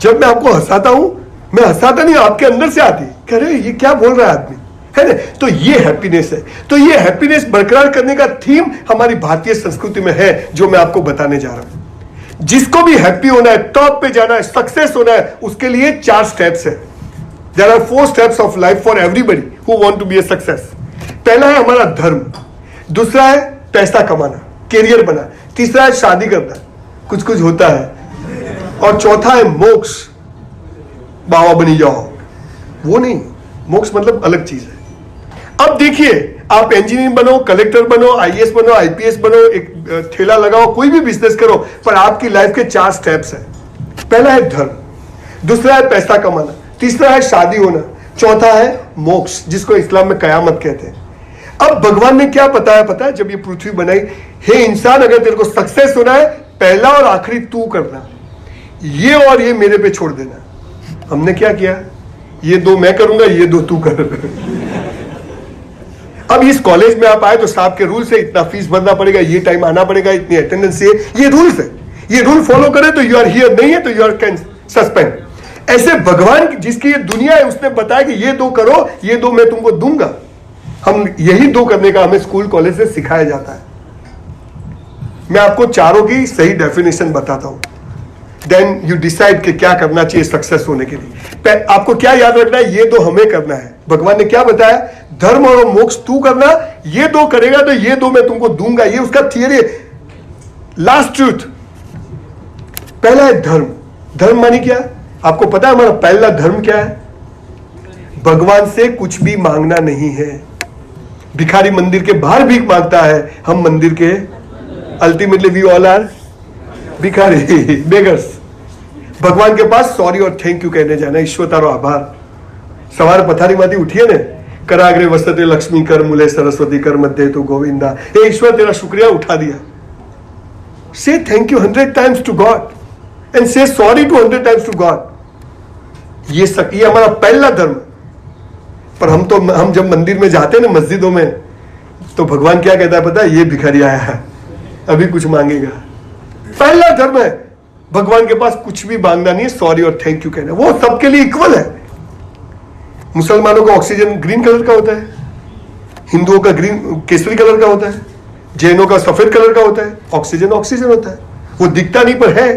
जब मैं आपको हंसाता हूं, मैं हंसाता नहीं, आपके अंदर से आती है। कह रहे ये क्या बोल रहा है आदमी, है ना? तो ये हैप्पीनेस है। तो ये हैप्पीनेस बरकरार करने का थीम हमारी भारतीय संस्कृति में है, जो मैं आपको बताने जा रहा हूं। जिसको भी हैप्पी होना है, टॉप पे जाना है, सक्सेस होना है, उसके लिए 4 स्टेप्स है। There are 4 steps of life for everybody who want to be a success. पहला है हमारा धर्म, दूसरा है पैसा कमाना, कैरियर बना, तीसरा है शादी करना, कुछ कुछ होता है, और चौथा है मोक्ष, बाबा बनी जाओ। वो नहीं, मोक्ष मतलब अलग चीज है। अब देखिए, आप इंजीनियर बनो, कलेक्टर बनो, आईएएस बनो, आईपीएस बनो, एक ठेला लगाओ, कोई भी बिजनेस करो, पर आपकी लाइफ के 4 स्टेप्स हैं। पहला है धर्म, दूसरा है पैसा कमाना, तीसरा है शादी होना, चौथा है मोक्ष, जिसको इस्लाम में कयामत कहते हैं। अब भगवान ने क्या बताया पता है? जब ये पृथ्वी बनाई, हे इंसान, अगर तेरे को सक्सेस होना है, पहला और आखिरी तू करना, ये और ये मेरे पे छोड़ देना। हमने क्या किया? ये 2 मैं करूंगा, ये 2 तू कर। अब इस कॉलेज में आप आए तो साहब के रूल से इतना फीस भरना पड़ेगा, ये टाइम आना पड़ेगा, इतनी अटेंडेंस है, ये रूल्स है। ये रूल फॉलो करे तो यू आर हियर, नहीं है तो यू आर कैन सस्पेंड। ऐसे भगवान जिसकी ये दुनिया है, उसने बताया कि ये 2 करो, ये 2 मैं तुमको दूंगा। हम यही 2 करने का हमें स्कूल कॉलेज से सिखाया जाता है। मैं आपको चारों की सही डेफिनेशन बताता हूं, देन यू डिसाइड कि क्या करना चाहिए सक्सेस होने के लिए। आपको क्या याद रखना है? ये 2 हमें करना है। भगवान ने क्या बताया? धर्म और मोक्ष तू करना, ये 2 करेगा तो ये 2 मैं तुमको दूंगा। ये उसका थियरी, लास्ट ट्रूथ। पहला है धर्म। धर्म मानी क्या? आपको पता है हमारा पहला धर्म क्या है? भगवान से कुछ भी मांगना नहीं है। भिखारी मंदिर के बाहर भीख मांगता है, हम मंदिर के अल्टीमेटली वी ऑल आर भिखारी, बेगर्स। भगवान के पास सॉरी और थैंक यू कहने जाना, ईश्वर तारो आभार। सवार पथारी माथी उठिए ने, कराग्रे वसते लक्ष्मी कर मूले सरस्वती कर मध्य तो गोविंदा। हे ईश्वर, तेरा शुक्रिया उठा दिया। Say thank you 100 times to God and say sorry 200 times to God. ये हमारा पहला धर्म। पर हम जब मंदिर में जाते हैं ना, मस्जिदों में, तो भगवान क्या कहता है पता है? ये भिखारी आया है, अभी कुछ मांगेगा। पहला धर्म है, भगवान के पास कुछ भी मांगना नहीं है, सॉरी और थैंक यू कहना। वो सबके लिए इक्वल है। मुसलमानों का ऑक्सीजन ग्रीन कलर का होता है, हिंदुओं का ग्रीन केसरी कलर का होता है, जैनों का सफेद कलर का होता है। ऑक्सीजन ऑक्सीजन होता है, वो दिखता नहीं पर है,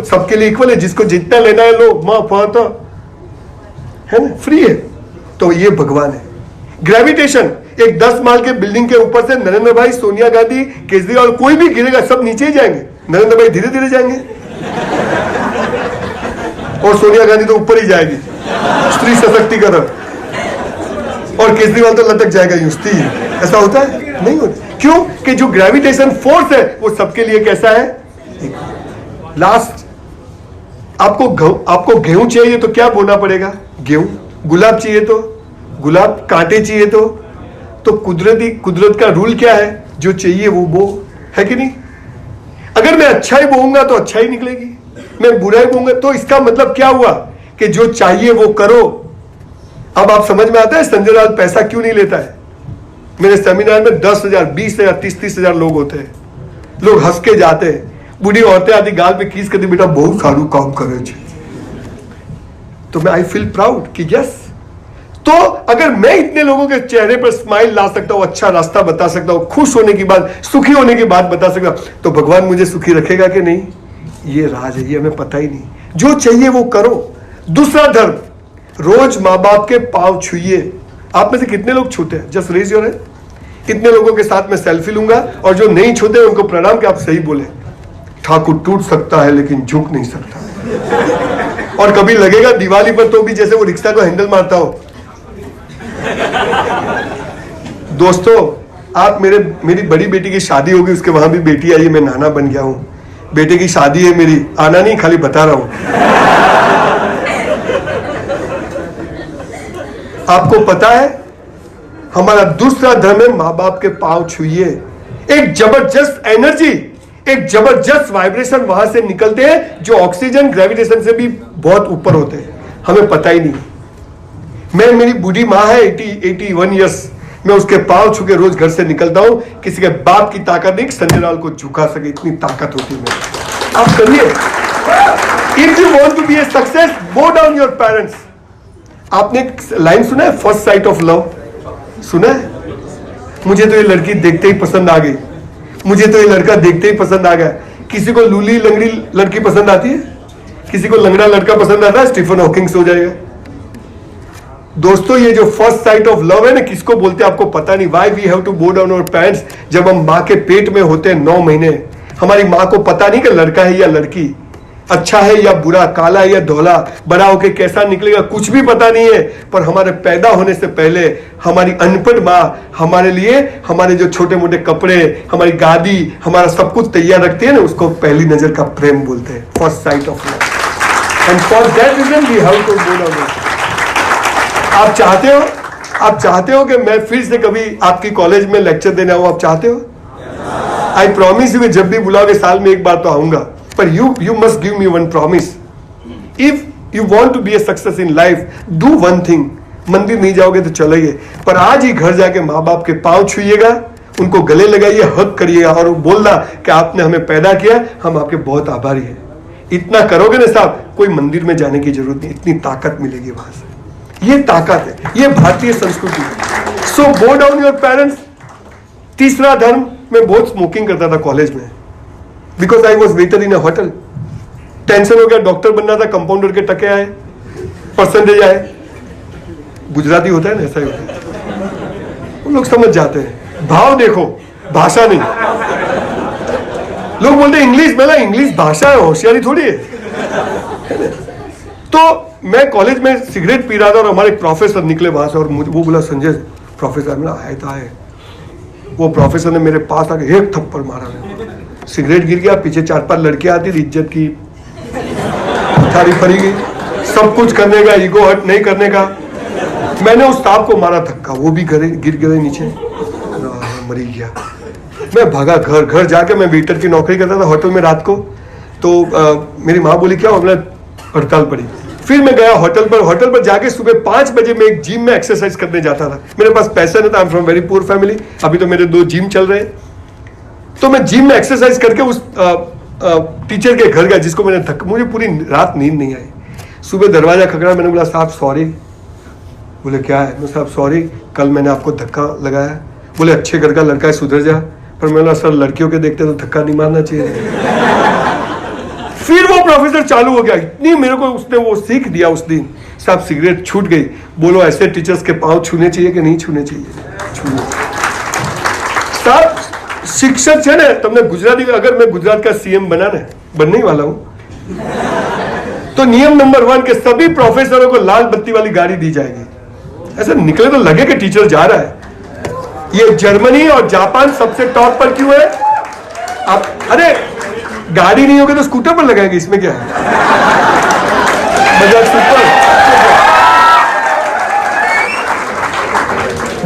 सबके लिए इक्वल है। जिसको जितना लेना है लो, मां है ना, फ्री है। तो ये भगवान है। ग्रेविटेशन, एक 10 माल के बिल्डिंग के ऊपर से नरेंद्र भाई, सोनिया गांधी, केजरीवाल, कोई भी गिरेगा, सब नीचे ही जाएंगे। नरेंद्र भाई धीरे धीरे जाएंगे और सोनिया गांधी तो ऊपर ही जाएगी, स्त्री सशक्तिकरण, और केजरीवाल तो लटक जाएगा यूस्ती। ऐसा होता है? नहीं होता। क्यों? कि जो ग्रेविटेशन फोर्स है वो सबके लिए कैसा है? लास्ट, आपको गेहूं चाहिए तो क्या बोना पड़ेगा? गेहूं। गुलाब चाहिए तो गुलाब, कांटे चाहिए तो कुदरत का रूल क्या है? जो चाहिए वो बो, है कि नहीं? अगर मैं अच्छा ही बोऊंगा तो अच्छा ही निकलेगी, मैं बुरा ही बोऊंगा तो इसका मतलब क्या हुआ? कि जो चाहिए वो करो। अब आप समझ में आता है संजय लाल पैसा क्यों नहीं लेता है? मेरे सेमिनार में 10,000, 20,000, 30,000 लोग होते हैं। लोग हंस के जाते हैं। बूढ़ी औरतें आती गाल पे कीस करती, बेटा बहुत सारू काम करे छे। तो मैं आई फील प्राउड कि यस। तो अगर मैं इतने लोगों के चेहरे पर स्माइल ला सकता हूं, अच्छा रास्ता बता सकता हूं, खुश होने की बात, सुखी होने की बात बता सकता हूं, तो भगवान मुझे सुखी रखेगा कि नहीं? ये राज है, ये हमें पता ही नहीं। जो चाहिए वो करो। दूसरा धर्म, रोज माँ बाप के पांव छूइए। आप में से कितने लोग छूते हैं? Just raise your hand. इतने लोगों के साथ मैं सेल्फी लूंगा, और जो नहीं छूते उनको प्रणाम कि आप सही बोले। ठाकुर टूट सकता है लेकिन झुक नहीं सकता। और कभी लगेगा दिवाली पर तो भी जैसे वो रिक्शा को हैंडल मारता हो। दोस्तों, आप मेरी बड़ी बेटी की शादी होगी, उसके वहां भी बेटी आई, मैं नाना बन गया हूं। बेटे की शादी है मेरी, आना नहीं, खाली बता रहा हूं। आपको पता है हमारा दूसरा धर्म है माँ बाप के पांव छूइए। एक जबरदस्त एनर्जी, एक जबरदस्त वाइब्रेशन वहां से निकलते हैं जो ऑक्सीजन ग्रेविटेशन से भी बहुत ऊपर होते हैं, हमें पता ही नहीं। मेरी बूढ़ी माँ है 81 ईयर्स, मैं उसके पांव छू के रोज घर से निकलता हूं। किसी के बाप की ताकत नहीं संजय राउल को झुका सके, इतनी ताकत होती है मेरी। आप करिए। If you want to be a success, bow down your parents. आपने एक लाइन सुना है, फर्स्ट साइट ऑफ लव? सुना है? मुझे तो ये लड़की देखते ही पसंद आ गई, मुझे तो ये लड़का देखते ही पसंद आ गया। किसी को लूली लंगड़ी लड़की पसंद आती है? किसी को लंगड़ा लड़का पसंद आता है? स्टीफन हॉकिंग्स हो जाएगा। दोस्तों, ये जो फर्स्ट साइट ऑफ लव है ना, किसको बोलते हैं आपको पता नहीं। Why we have to bow down our parents. जब हम माँ के पेट में होते हैं 9 महीने, हमारी माँ को पता नहीं कि लड़का है या लड़की, अच्छा है या बुरा, काला है या धोला, बड़ा होके कैसा निकलेगा, कुछ भी पता नहीं है। पर हमारे पैदा होने से पहले हमारी अनपढ़ माँ हमारे लिए हमारे जो छोटे मोटे कपड़े, हमारी गादी, हमारा सब कुछ तैयार रखती है ना, उसको पहली नजर का प्रेम बोलते हैं, first sight of love. And for that reason we have to bow down. आप चाहते हो कि मैं फिर से कभी आपकी कॉलेज में लेक्चर देने आऊं? आप चाहते हो? आई प्रॉमिस यू, जब भी बुलाओगे साल में एक बार तो आऊंगा। पर you must give me one promise. If you want to be a success in life, do one thing. मंदिर नहीं जाओगे तो चलिए, पर आज ही घर जाके माँ बाप के पांव छूइएगा, उनको गले लगाइए, हक करिएगा और बोलना कि आपने हमें पैदा किया, हम आपके बहुत आभारी हैं। इतना करोगे ना साहब, कोई मंदिर में जाने की जरूरत नहीं, इतनी ताकत मिलेगी वहां से। ये ताकत है, ये भारतीय संस्कृति है। सो गो डाउन योर पेरेंट्स। तीसरा धर्म, मैं बहुत स्मोकिंग करता था कॉलेज में, because I was waiter in A hotel. Tension हो गया, डॉक्टर बनना था, कंपाउंडर के टके आए, परसेंटेज आए। गुजराती होता है ना, ऐसा ही होता है, वो लोग समझ जाते हैं। भाव देखो, भाषा नहीं। लोग बोलते हैं इंग्लिश, मेरा इंग्लिश भाषा है, होशियारी थोड़ी है। तो मैं कॉलेज में सिगरेट पी रहा था और हमारे प्रोफेसर निकले वहां से और मुझे वो बोला, संजय प्रोफेसर, मेरा आया था है। वो प्रोफेसर ने मेरे पास आके एक थप्पड़ मारा, सिगरेट गिर गया, पीछे 4-5 लड़कियां आती, इज्जत की थारी फरी गई, सब कुछ करने का, ईगो हट नहीं करने का। मैंने उस साहब को मारा धक्का, वो भी गिर गए नीचे, मरी गया। मैं भागा घर जाके, मैं वेटर की नौकरी करता था होटल में रात को। तो मेरी माँ बोली क्या, हमने हड़ताल पड़ी। फिर मैं गया होटल पर जाके सुबह 5 बजे मैं एक जिम में एक्सरसाइज करने जाता था। मेरे पास पैसा नहीं था, I am from very poor family. अभी तो मेरे 2 जिम चल रहे हैं। तो मैं जिम में एक्सरसाइज करके उस टीचर के घर गया जिसको मैंने मुझे पूरी रात नींद नहीं आई। सुबह दरवाजा खटखड़ा, मैंने बोला साहब सॉरी। बोले क्या है? मैं साहब सॉरी, कल मैंने आपको धक्का लगाया। बोले अच्छे घर का लड़का है, सुधर जा। पर मैं बोला सर, लड़कियों के देखते तो धक्का नहीं मारना चाहिए। फिर वो प्रोफेसर चालू हो गया, इतनी मेरे को उसने वो सीख दिया उस दिन। साहब सिगरेट छूट गई। बोलो ऐसे टीचर्स के पांव छूने चाहिए कि नहीं छूने चाहिए? छूने। साहब शिक्षक है ना, तुमने गुजराती, अगर मैं गुजरात का सीएम बनने वाला हूं, तो नियम नंबर 1 के सभी प्रोफेसरों को लाल बत्ती वाली गाड़ी दी जाएगी। ऐसा निकले तो लगे कि टीचर जा रहा है। ये जर्मनी और जापान सबसे टॉप पर क्यों है? आप अरे गाड़ी नहीं होगी तो स्कूटर पर लगाएंगे, इसमें क्या है? बजाज सुपर।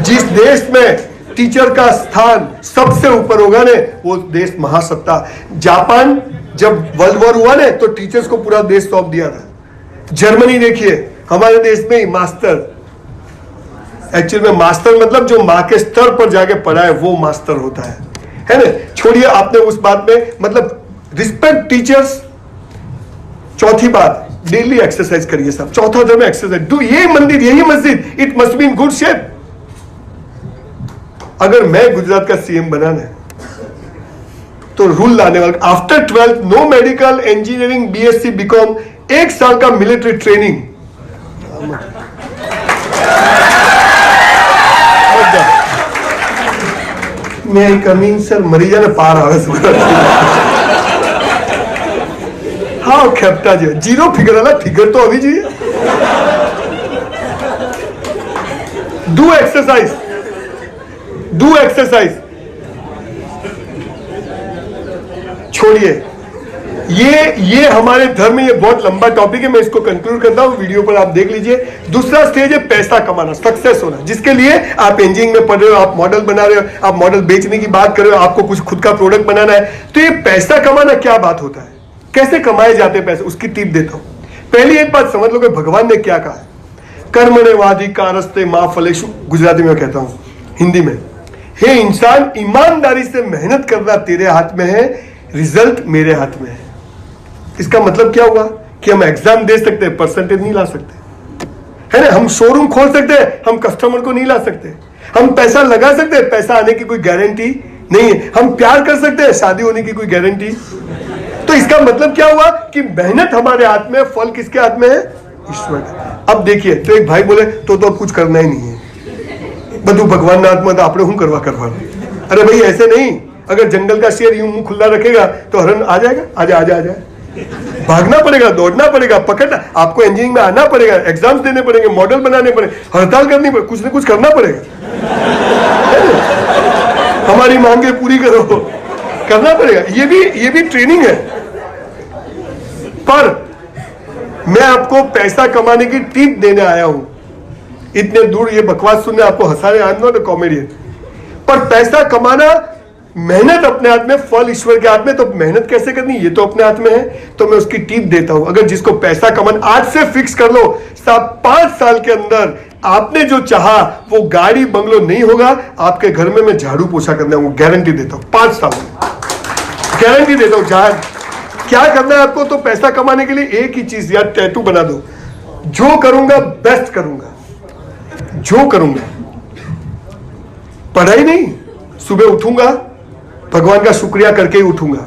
जिस देश में टीचर का स्थान सबसे ऊपर होगा ने, वो देश महासत्ता। जापान जब वर्ल्ड वॉर हुआ ने, तो टीचर्स को पूरा देश सौंप दिया था। जर्मनी देखिए, हमारे देश में मास्टर, एक्चुअल में मास्टर मतलब जो माँ के स्तर पर जाके पढ़ा है वो मास्टर होता है ना? छोड़िए आपने उस बात में, मतलब रिस्पेक्ट टीचर्स। चौथी बात, डेली एक्सरसाइज करिए साहब। चौथा धर्म एक्सरसाइज। डू ये मंदिर, यही मस्जिद, it must be in good shape. अगर मैं गुजरात का सीएम बना ना, तो रूल लाने वाला, after 12th no medical, engineering, BSc, BCom, 1 साल का मिलिट्री ट्रेनिंग। मैं कमिंग सर, मरी जाने पार आ हाँ खेपटा जी, 0 फिगर वाला फिगर तो अभी जी। Do exercise, do exercise. छोड़िए ये हमारे धर्म में ये बहुत लंबा टॉपिक है, मैं इसको कंक्लूड करता हूं, वीडियो पर आप देख लीजिए। दूसरा स्टेज है पैसा कमाना, सक्सेस होना, जिसके लिए आप इंजीनियरिंग में पढ़ रहे हो, आप मॉडल बना रहे हो, आप मॉडल बेचने की बात कर रहे हो, आपको कुछ खुद का प्रोडक्ट बनाना है। तो ये पैसा कमाना क्या बात होता है, कैसे कमाए जाते हैं पैसे, उसकी टिप देता हूं। पहली एक बात समझ लो कि भगवान ने क्या कहा है, कर्मण्येवाधिकारस्ते मा फलेषु, गुजराती में कहता हूं, हिंदी में, हे इंसान ईमानदारी से मेहनत करना तेरे हाथ में है, रिजल्ट मेरे हाथ में है। इसका मतलब क्या हुआ कि हम एग्जाम दे सकते हैं, परसेंटेज नहीं ला सकते, है ना। हम शोरूम खोल सकते हैं, हम कस्टमर को नहीं ला सकते। हम पैसा लगा सकते हैं, पैसा आने की कोई गारंटी नहीं है। हम प्यार कर सकते हैं, शादी होने की कोई गारंटी। तो इसका मतलब क्या हुआ कि मेहनत हमारे हाथ में, फल किसके हाथ में है, ईश्वर का। अब देखिए, तो एक भाई बोले तो अब कुछ करना ही नहीं है, बधु भगवान हाथ में, तो आपने हूं करवा। अरे भाई ऐसे नहीं, अगर जंगल का शेर यूं मुंह खुला रखेगा तो हरण आ जाएगा, आजा आजा आजा, भागना पड़ेगा, दौड़ना पड़ेगा, पकड़ना, आपको इंजीनियरिंग में आना पड़ेगा, एग्जाम्स देने पड़ेंगे, मॉडल बनाने पड़ेंगे, हड़ताल करनी पड़ेगी, कुछ ना कुछ करना पड़ेगा। हमारी मांगे पूरी करो, करना पड़ेगा। ये भी ट्रेनिंग है। पर मैं आपको पैसा कमाने की टिप देने आया हूं। इतने दूर ये बकवास सुनने आपको हंसाने, I am not a comedian. पर पैसा कमाना, मेहनत अपने हाथ में, फल ईश्वर के हाथ में। तो मेहनत कैसे करनी, ये तो अपने हाथ में है। तो मैं उसकी टिप देता हूं। अगर जिसको पैसा कमाना, आज से फिक्स कर लो, 5 साल के अंदर आपने जो चाहा वो गाड़ी बंगलो नहीं होगा, आपके घर में मैं झाड़ू पोछा करना हूं, गारंटी देता हूं। 5 साल गारंटी देता हूं। क्या करना है आपको, तो पैसा कमाने के लिए एक ही चीज, यार टैटू बना दो, जो करूंगा बेस्ट करूंगा, जो करूंगा, पढ़ाई नहीं, सुबह उठूंगा भगवान का शुक्रिया करके ही उठूंगा,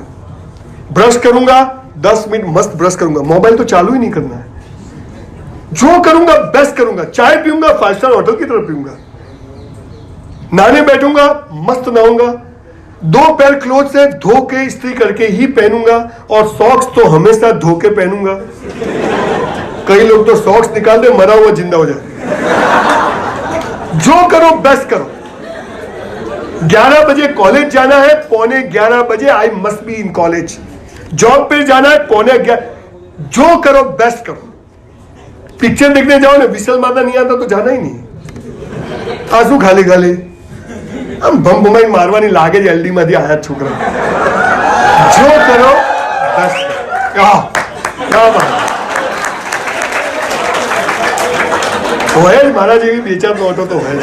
ब्रश करूंगा 10 मिनट मस्त ब्रश करूंगा, मोबाइल तो चालू ही नहीं करना है, जो करूंगा बेस्ट करूंगा, चाय पीऊंगा 5 स्टार होटल की तरफ पीऊंगा, नहाने बैठूंगा मस्त नहाऊंगा, 2 पैर क्लोथ से धो के इस्त्री करके ही पहनूंगा, और सॉक्स तो हमेशा धो के पहनूंगा। कई लोग तो सॉक्स निकाल दे, मरा हुआ जिंदा हो जाए। जो करो बेस्ट करो। 11 बजे कॉलेज जाना है, 11:15 बजे I must be in college. Job पे जाना है 11:15, जो करो बेस्ट करो। पिक्चर देखने जाओ ना, विसल मारना नहीं आता तो जाना ही नहीं, आंसू खाली खाली, हम बम बुमाई मारवानी लागे जल्दी માંથી आया छोकरा। जो करो बेस्ट, क्या बात है, मारा जेवी 2-4 नोटो तो है।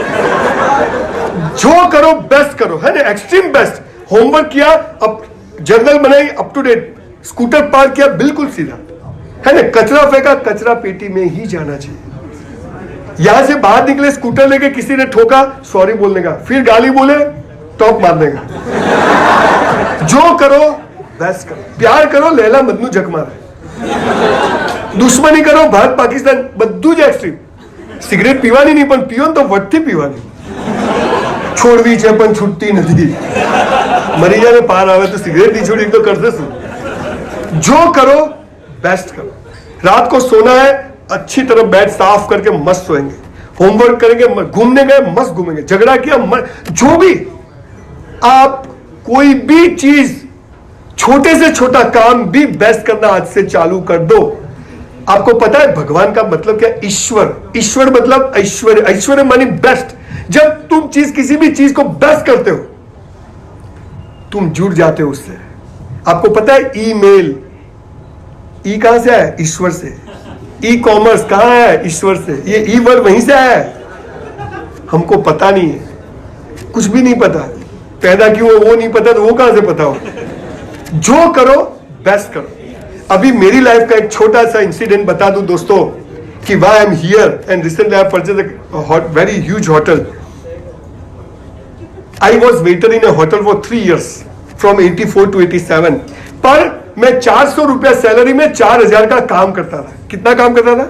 जो करो बेस्ट करो, है ना, एक्सट्रीम बेस्ट। होमवर्क किया, अब जर्नल बनाई up to date, scooter park किया बिल्कुल सीधा, है ना, कचरा फेंका, कचरा पेटी में ही जाना चाहिए। यहां से बाहर निकले, स्कूटर लेके किसी ने ठोका, सॉरी बोलने का, फिर गाली बोले, टॉप मारने का। जो करो बेस्ट करो, प्यार करो, लैला मजनू जक मारे, दुश्मनी करो, भारत पाकिस्तान બધું જ एक्सट्रीम। સિગરેટ પીવાની નહીં, પણ પીઓ તો વટથી પીવાની, છોડવી છે પણ છૂટતી નથી, મરી જાય પાર આવે તો સિગરેટ नहीं छोड़ी तो करते શું। जो करो बेस्ट करो। रात को सोना है, अच्छी तरह बेड साफ करके मस्त सोएंगे, होमवर्क करेंगे, घूमने गए मस्त घूमेंगे, झगड़ा किया जो भी, आप कोई भी चीज, छोटे से छोटा काम भी बेस्ट करना आज से चालू कर दो। आपको पता है भगवान का मतलब क्या, ईश्वर। ईश्वर मतलब ऐश्वर्य, ऐश्वर्य मानी बेस्ट। जब तुम किसी भी चीज को बेस्ट करते हो, तुम जुड़ जाते हो उससे। आपको पता है ईमेल, ई कहां से आया, ईश्वर से। ई कॉमर्स कहां है, ईश्वर से। ये ई वर्ड वहीं से आया है, हमको पता नहीं है, कुछ भी नहीं पता, पैदा क्यों हो वो नहीं पता, तो वो कहां से पता हो। जो करो बेस्ट करो। अभी मेरी लाइफ का एक छोटा सा इंसिडेंट बता दूं दोस्तों, कि why I am here and recently I purchased a very huge hotel. I was waiter in a hotel for 3 years from 84 to 87। पर मैं 400 रुपया सैलरी में 4000 का काम करता था। कितना काम करता था,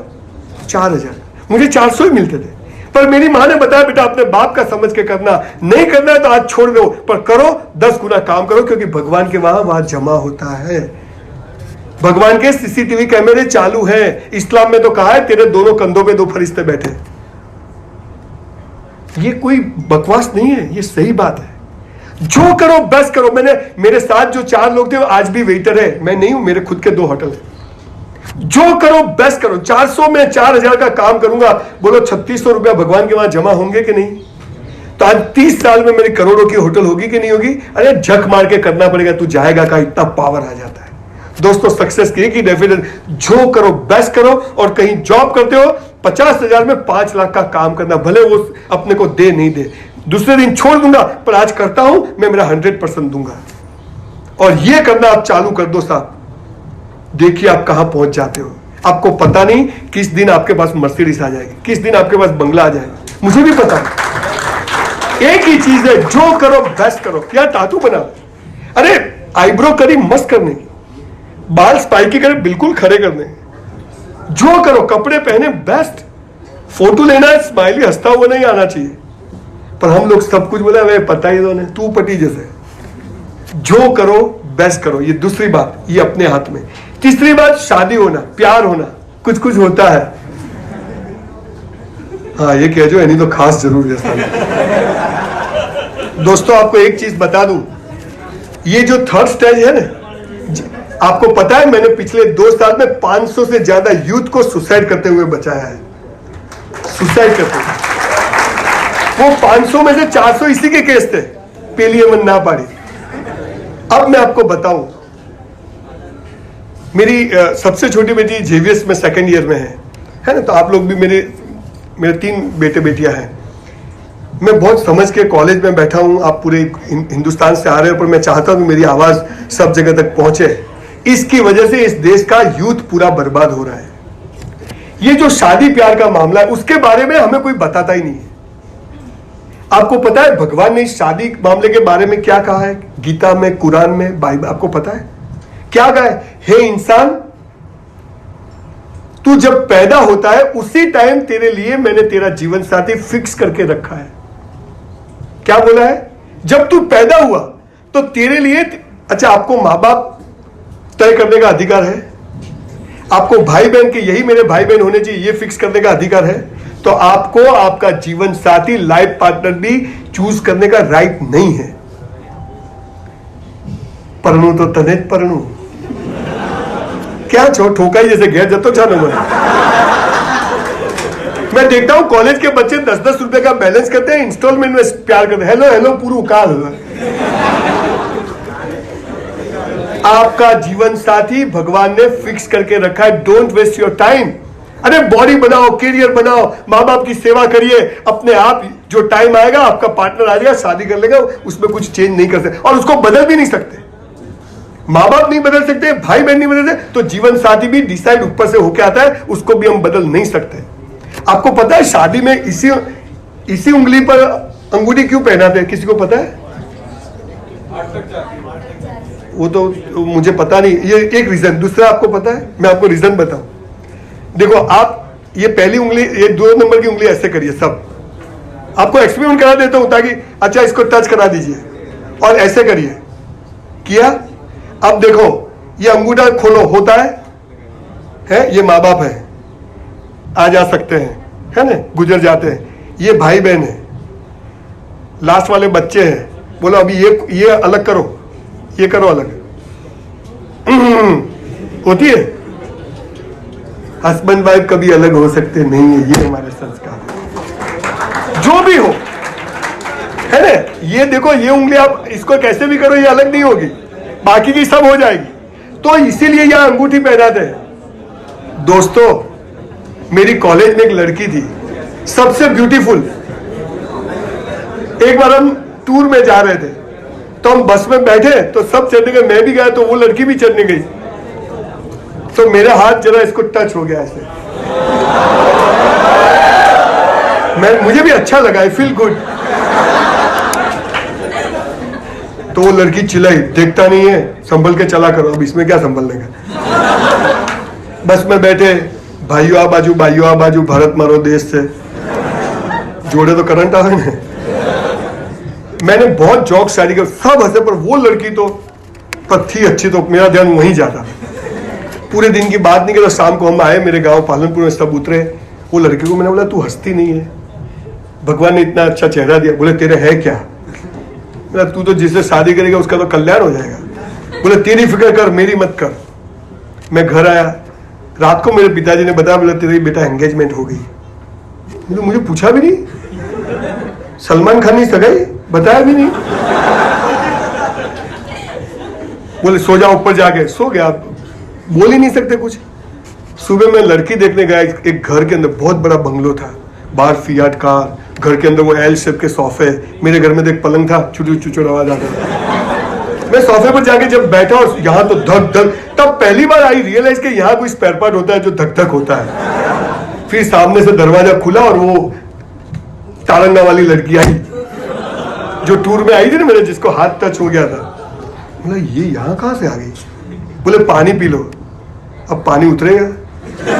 4000। मुझे 400 ही मिलते थे। पर मेरी माँ ने बताया, बेटा अपने बाप का समझ के करना, नहीं करना है तो आज छोड़ दो, पर करो 10 गुना काम करो, क्योंकि भगवान के वहां जमा होता है। भगवान के सीसीटीवी कैमरे चालू हैं। इस्लाम में तो कहा है तेरे दोनों कंधों पे 2 फरिश्ते बैठे। ये कोई बकवास नहीं है, ये सही बात है। जो करो बेस्ट करो। मेरे साथ जो 4 लोग थे वो आज भी वेटर है, मैं नहीं हूं, मेरे खुद के 2 होटल है। जो करो बेस्ट करो। 400 में 4000 का काम करूंगा, बोलो 3600 रुपया भगवान के वहां जमा होंगे कि नहीं? तो आज 30 साल में मेरी करोड़ों की होटल होगी कि नहीं होगी? अरे झक मार के करना पड़ेगा, तू जाएगा का, इतना पावर आ जाता है। दोस्तों सक्सेस की डेफिनेशन, जो करो बेस्ट करो। और कहीं जॉब करते हो, 50,000 में 5 लाख का काम करना, भले वो अपने को दे नहीं दे, दूसरे दिन छोड़ दूंगा, पर आज करता हूं मैं, मेरा 100% दूंगा। और ये करना आप चालू कर दो साहब, देखिए आप कहां पहुंच जाते हो। आपको पता नहीं किस दिन आपके पास मर्सिडीज आ जाएगी, किस दिन आपके पास बंगला आ जाएगा, मुझे भी पता नहीं। एक ही चीज है, जो करो बेस्ट करो। क्या टाटू बना, अरे आईब्रो करी मस्त करने की, बाल स्पाइकी करे बिल्कुल खड़े करने, जो करो कपड़े पहने बेस्ट, फोटो लेना है स्माइली हंसता हुआ नहीं आना चाहिए। पर हम लोग सब कुछ बोला वे पता ही दो ने, तू पटी जैसे। जो करो बेस्ट करो, ये दूसरी बात, ये अपने हाथ में। तीसरी बात, शादी होना, प्यार होना, कुछ कुछ होता है। हाँ ये कह जो है नहीं तो खास जरूर जैसा। दोस्तों आपको एक चीज बता दूं, ये जो 3rd स्टेज है ना, आपको पता है मैंने पिछले 2 साल में 500 से ज्यादा यूथ को सुसाइड करते हुए बचाया है। सुसाइड करते हुए वो 500 में से 400 इसी के केस थे, पेलिए मन ना पाड़ी। अब मैं आपको बताऊं, मेरी सबसे छोटी बेटी जेवीएस में 2nd ईयर में है ना, तो आप लोग भी मेरे 3 बेटे बेटियां हैं। मैं बहुत समझ के कॉलेज में बैठा हूं, आप पूरे हिंदुस्तान से आ रहे हो, पर मैं चाहता हूं मेरी आवाज सब जगह तक पहुंचे। इसकी वजह से इस देश का यूथ पूरा बर्बाद हो रहा है। ये जो शादी प्यार का मामला है, उसके बारे में हमें कोई बताता ही नहीं है। आपको पता है भगवान ने इस शादी मामले के बारे में क्या कहा है गीता में, कुरान में, बाइबल, आपको पता है क्या कहा है? हे इंसान, तू जब पैदा होता है उसी टाइम तेरे लिए मैंने तेरा जीवन साथी फिक्स करके रखा है। क्या बोला है? जब तू पैदा हुआ तो तेरे लिए, अच्छा आपको मां बाप तय करने का अधिकार है, आपको भाई बहन के यही मेरे भाई बहन होने चाहिए ये फिक्स करने का अधिकार है, तो आपको आपका जीवन साथी लाइफ पार्टनर भी चूज करने का राइट नहीं है। परणु तो तनेज परणु, क्या छो ठोकाई जैसे घेर जतो छानो मन। मैं देखता हूं कॉलेज के बच्चे 10-10 रुपए का बैलेंस करते हैं, इंस्टॉलमेंट में प्यार करते हैं। हेलो हेलो पूरू काल। आपका जीवन साथी भगवान ने फिक्स करके रखा है, डोंट वेस्ट योर टाइम। अरे बॉडी बनाओ, करियर बनाओ, माँ बाप की सेवा करिए, अपने आप जो टाइम आएगा आपका पार्टनर आ जाएगा, शादी कर लेगा, उसमें कुछ चेंज नहीं कर सकते और उसको बदल भी नहीं सकते। माँ बाप नहीं बदल सकते, भाई बहन नहीं बदल सकते, तो जीवन साथी भी डिसाइड ऊपर से होके आता है, उसको भी हम बदल नहीं सकते। आपको पता है शादी में इसी उंगली पर अंगूठी क्यों पहनाते हैं? किसी को पता है? वो तो मुझे पता नहीं, ये एक रीजन। दूसरा आपको पता है? मैं आपको रीजन बताऊं। देखो आप ये पहली उंगली, ये 2 नंबर की उंगली ऐसे करिए सब, आपको एक्सपेरिमेंट करा देता हूं ताकि, अच्छा इसको टच करा दीजिए और ऐसे करिए, किया? अब देखो ये अंगूठा खोलो, होता है ये माँ बाप है, आ जा सकते हैं, है ना, गुजर जाते हैं। ये भाई बहन है, लास्ट वाले बच्चे हैं। बोलो अभी ये अलग करो, ये करो अलग। होती है? हस्बैंड वाइफ कभी अलग हो सकते नहीं है, ये हमारे संस्कार। जो भी हो, है ना, ये देखो ये उंगली आप इसको कैसे भी करो, ये अलग नहीं होगी, बाकी की सब हो जाएगी। तो इसीलिए यह अंगूठी पहनाते हैं। दोस्तों मेरी कॉलेज में एक लड़की थी, सबसे ब्यूटीफुल। एक बार हम टूर में जा रहे थे, तो हम बस में बैठे तो सब चढ़ने गए, मैं भी गया तो वो लड़की भी चढ़ने गई, तो मेरा हाथ जरा इसको टच हो गया ऐसे, मुझे भी अच्छा लगा, आई फील गुड। तो वो लड़की चिल्लाई, देखता नहीं है, संभल के चला करो। अब इसमें क्या संभलने का? बस में बैठे, भाइयों आ बाजू, भाइयों आ बाजू, भारत मारो देश से, जोड़े तो करंट आ रहे हैं। मैंने बहुत जोक शायरी कर, सब हंसे, पर वो लड़की तो थी अच्छी, तो मेरा ध्यान वहीं जाता। पूरे दिन की बात नहीं की, तो शाम को हम आए मेरे गांव पालनपुर में, सब उतरे। वो लड़की को मैंने बोला तू हंसती नहीं है, भगवान ने इतना अच्छा चेहरा दिया। बोले तेरे है क्या? बोला तू तो जिससे शादी करेगा उसका तो कल्याण हो जाएगा। बोले तेरी फिक्र कर, मेरी मत कर। मैं घर आया, रात को मेरे पिताजी ने बताया, बोला तेरी बेटा एंगेजमेंट हो गई। मुझे पूछा भी नहीं, सलमान खान की सगाई बताया भी नहीं। बोले सो जाओ ऊपर जाके, सो गया, बोल ही नहीं सकते कुछ। सुबह मैं लड़की देखने गया, एक घर के अंदर बहुत बड़ा बंगलो था, बाहर फियाट कार, घर के अंदर वो एल शेप के सोफे, मेरे घर में तो एक पलंग था, छुटी चुचुड़ आवाज आता था। मैं सोफे पर जाके जब बैठा और यहाँ तो धक धक, तब पहली बार आई रियलाइज कि यहाँ कोई स्पेयर पार्ट होता है जो धक धक होता है। फिर सामने से दरवाजा खुला और वो तारंगा वाली लड़की आई जो टूर में आई थी ना मेरे, जिसको हाथ टच हो गया था। बोला ये यहाँ कहाँ से आ गई? बोले पानी पी लो। अब पानी उतरेगा,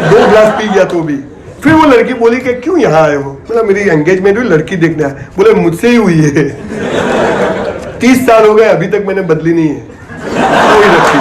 2 गिलास पी गया तो भी। फिर वो लड़की बोली कि क्यों यहाँ आए हो? बोला मेरी एंगेजमेंट हुई, लड़की देखना है। बोले मुझसे ही हुई है, 30 साल हो गए, अभी तक मैंने बदली नहीं है कोई लड़की।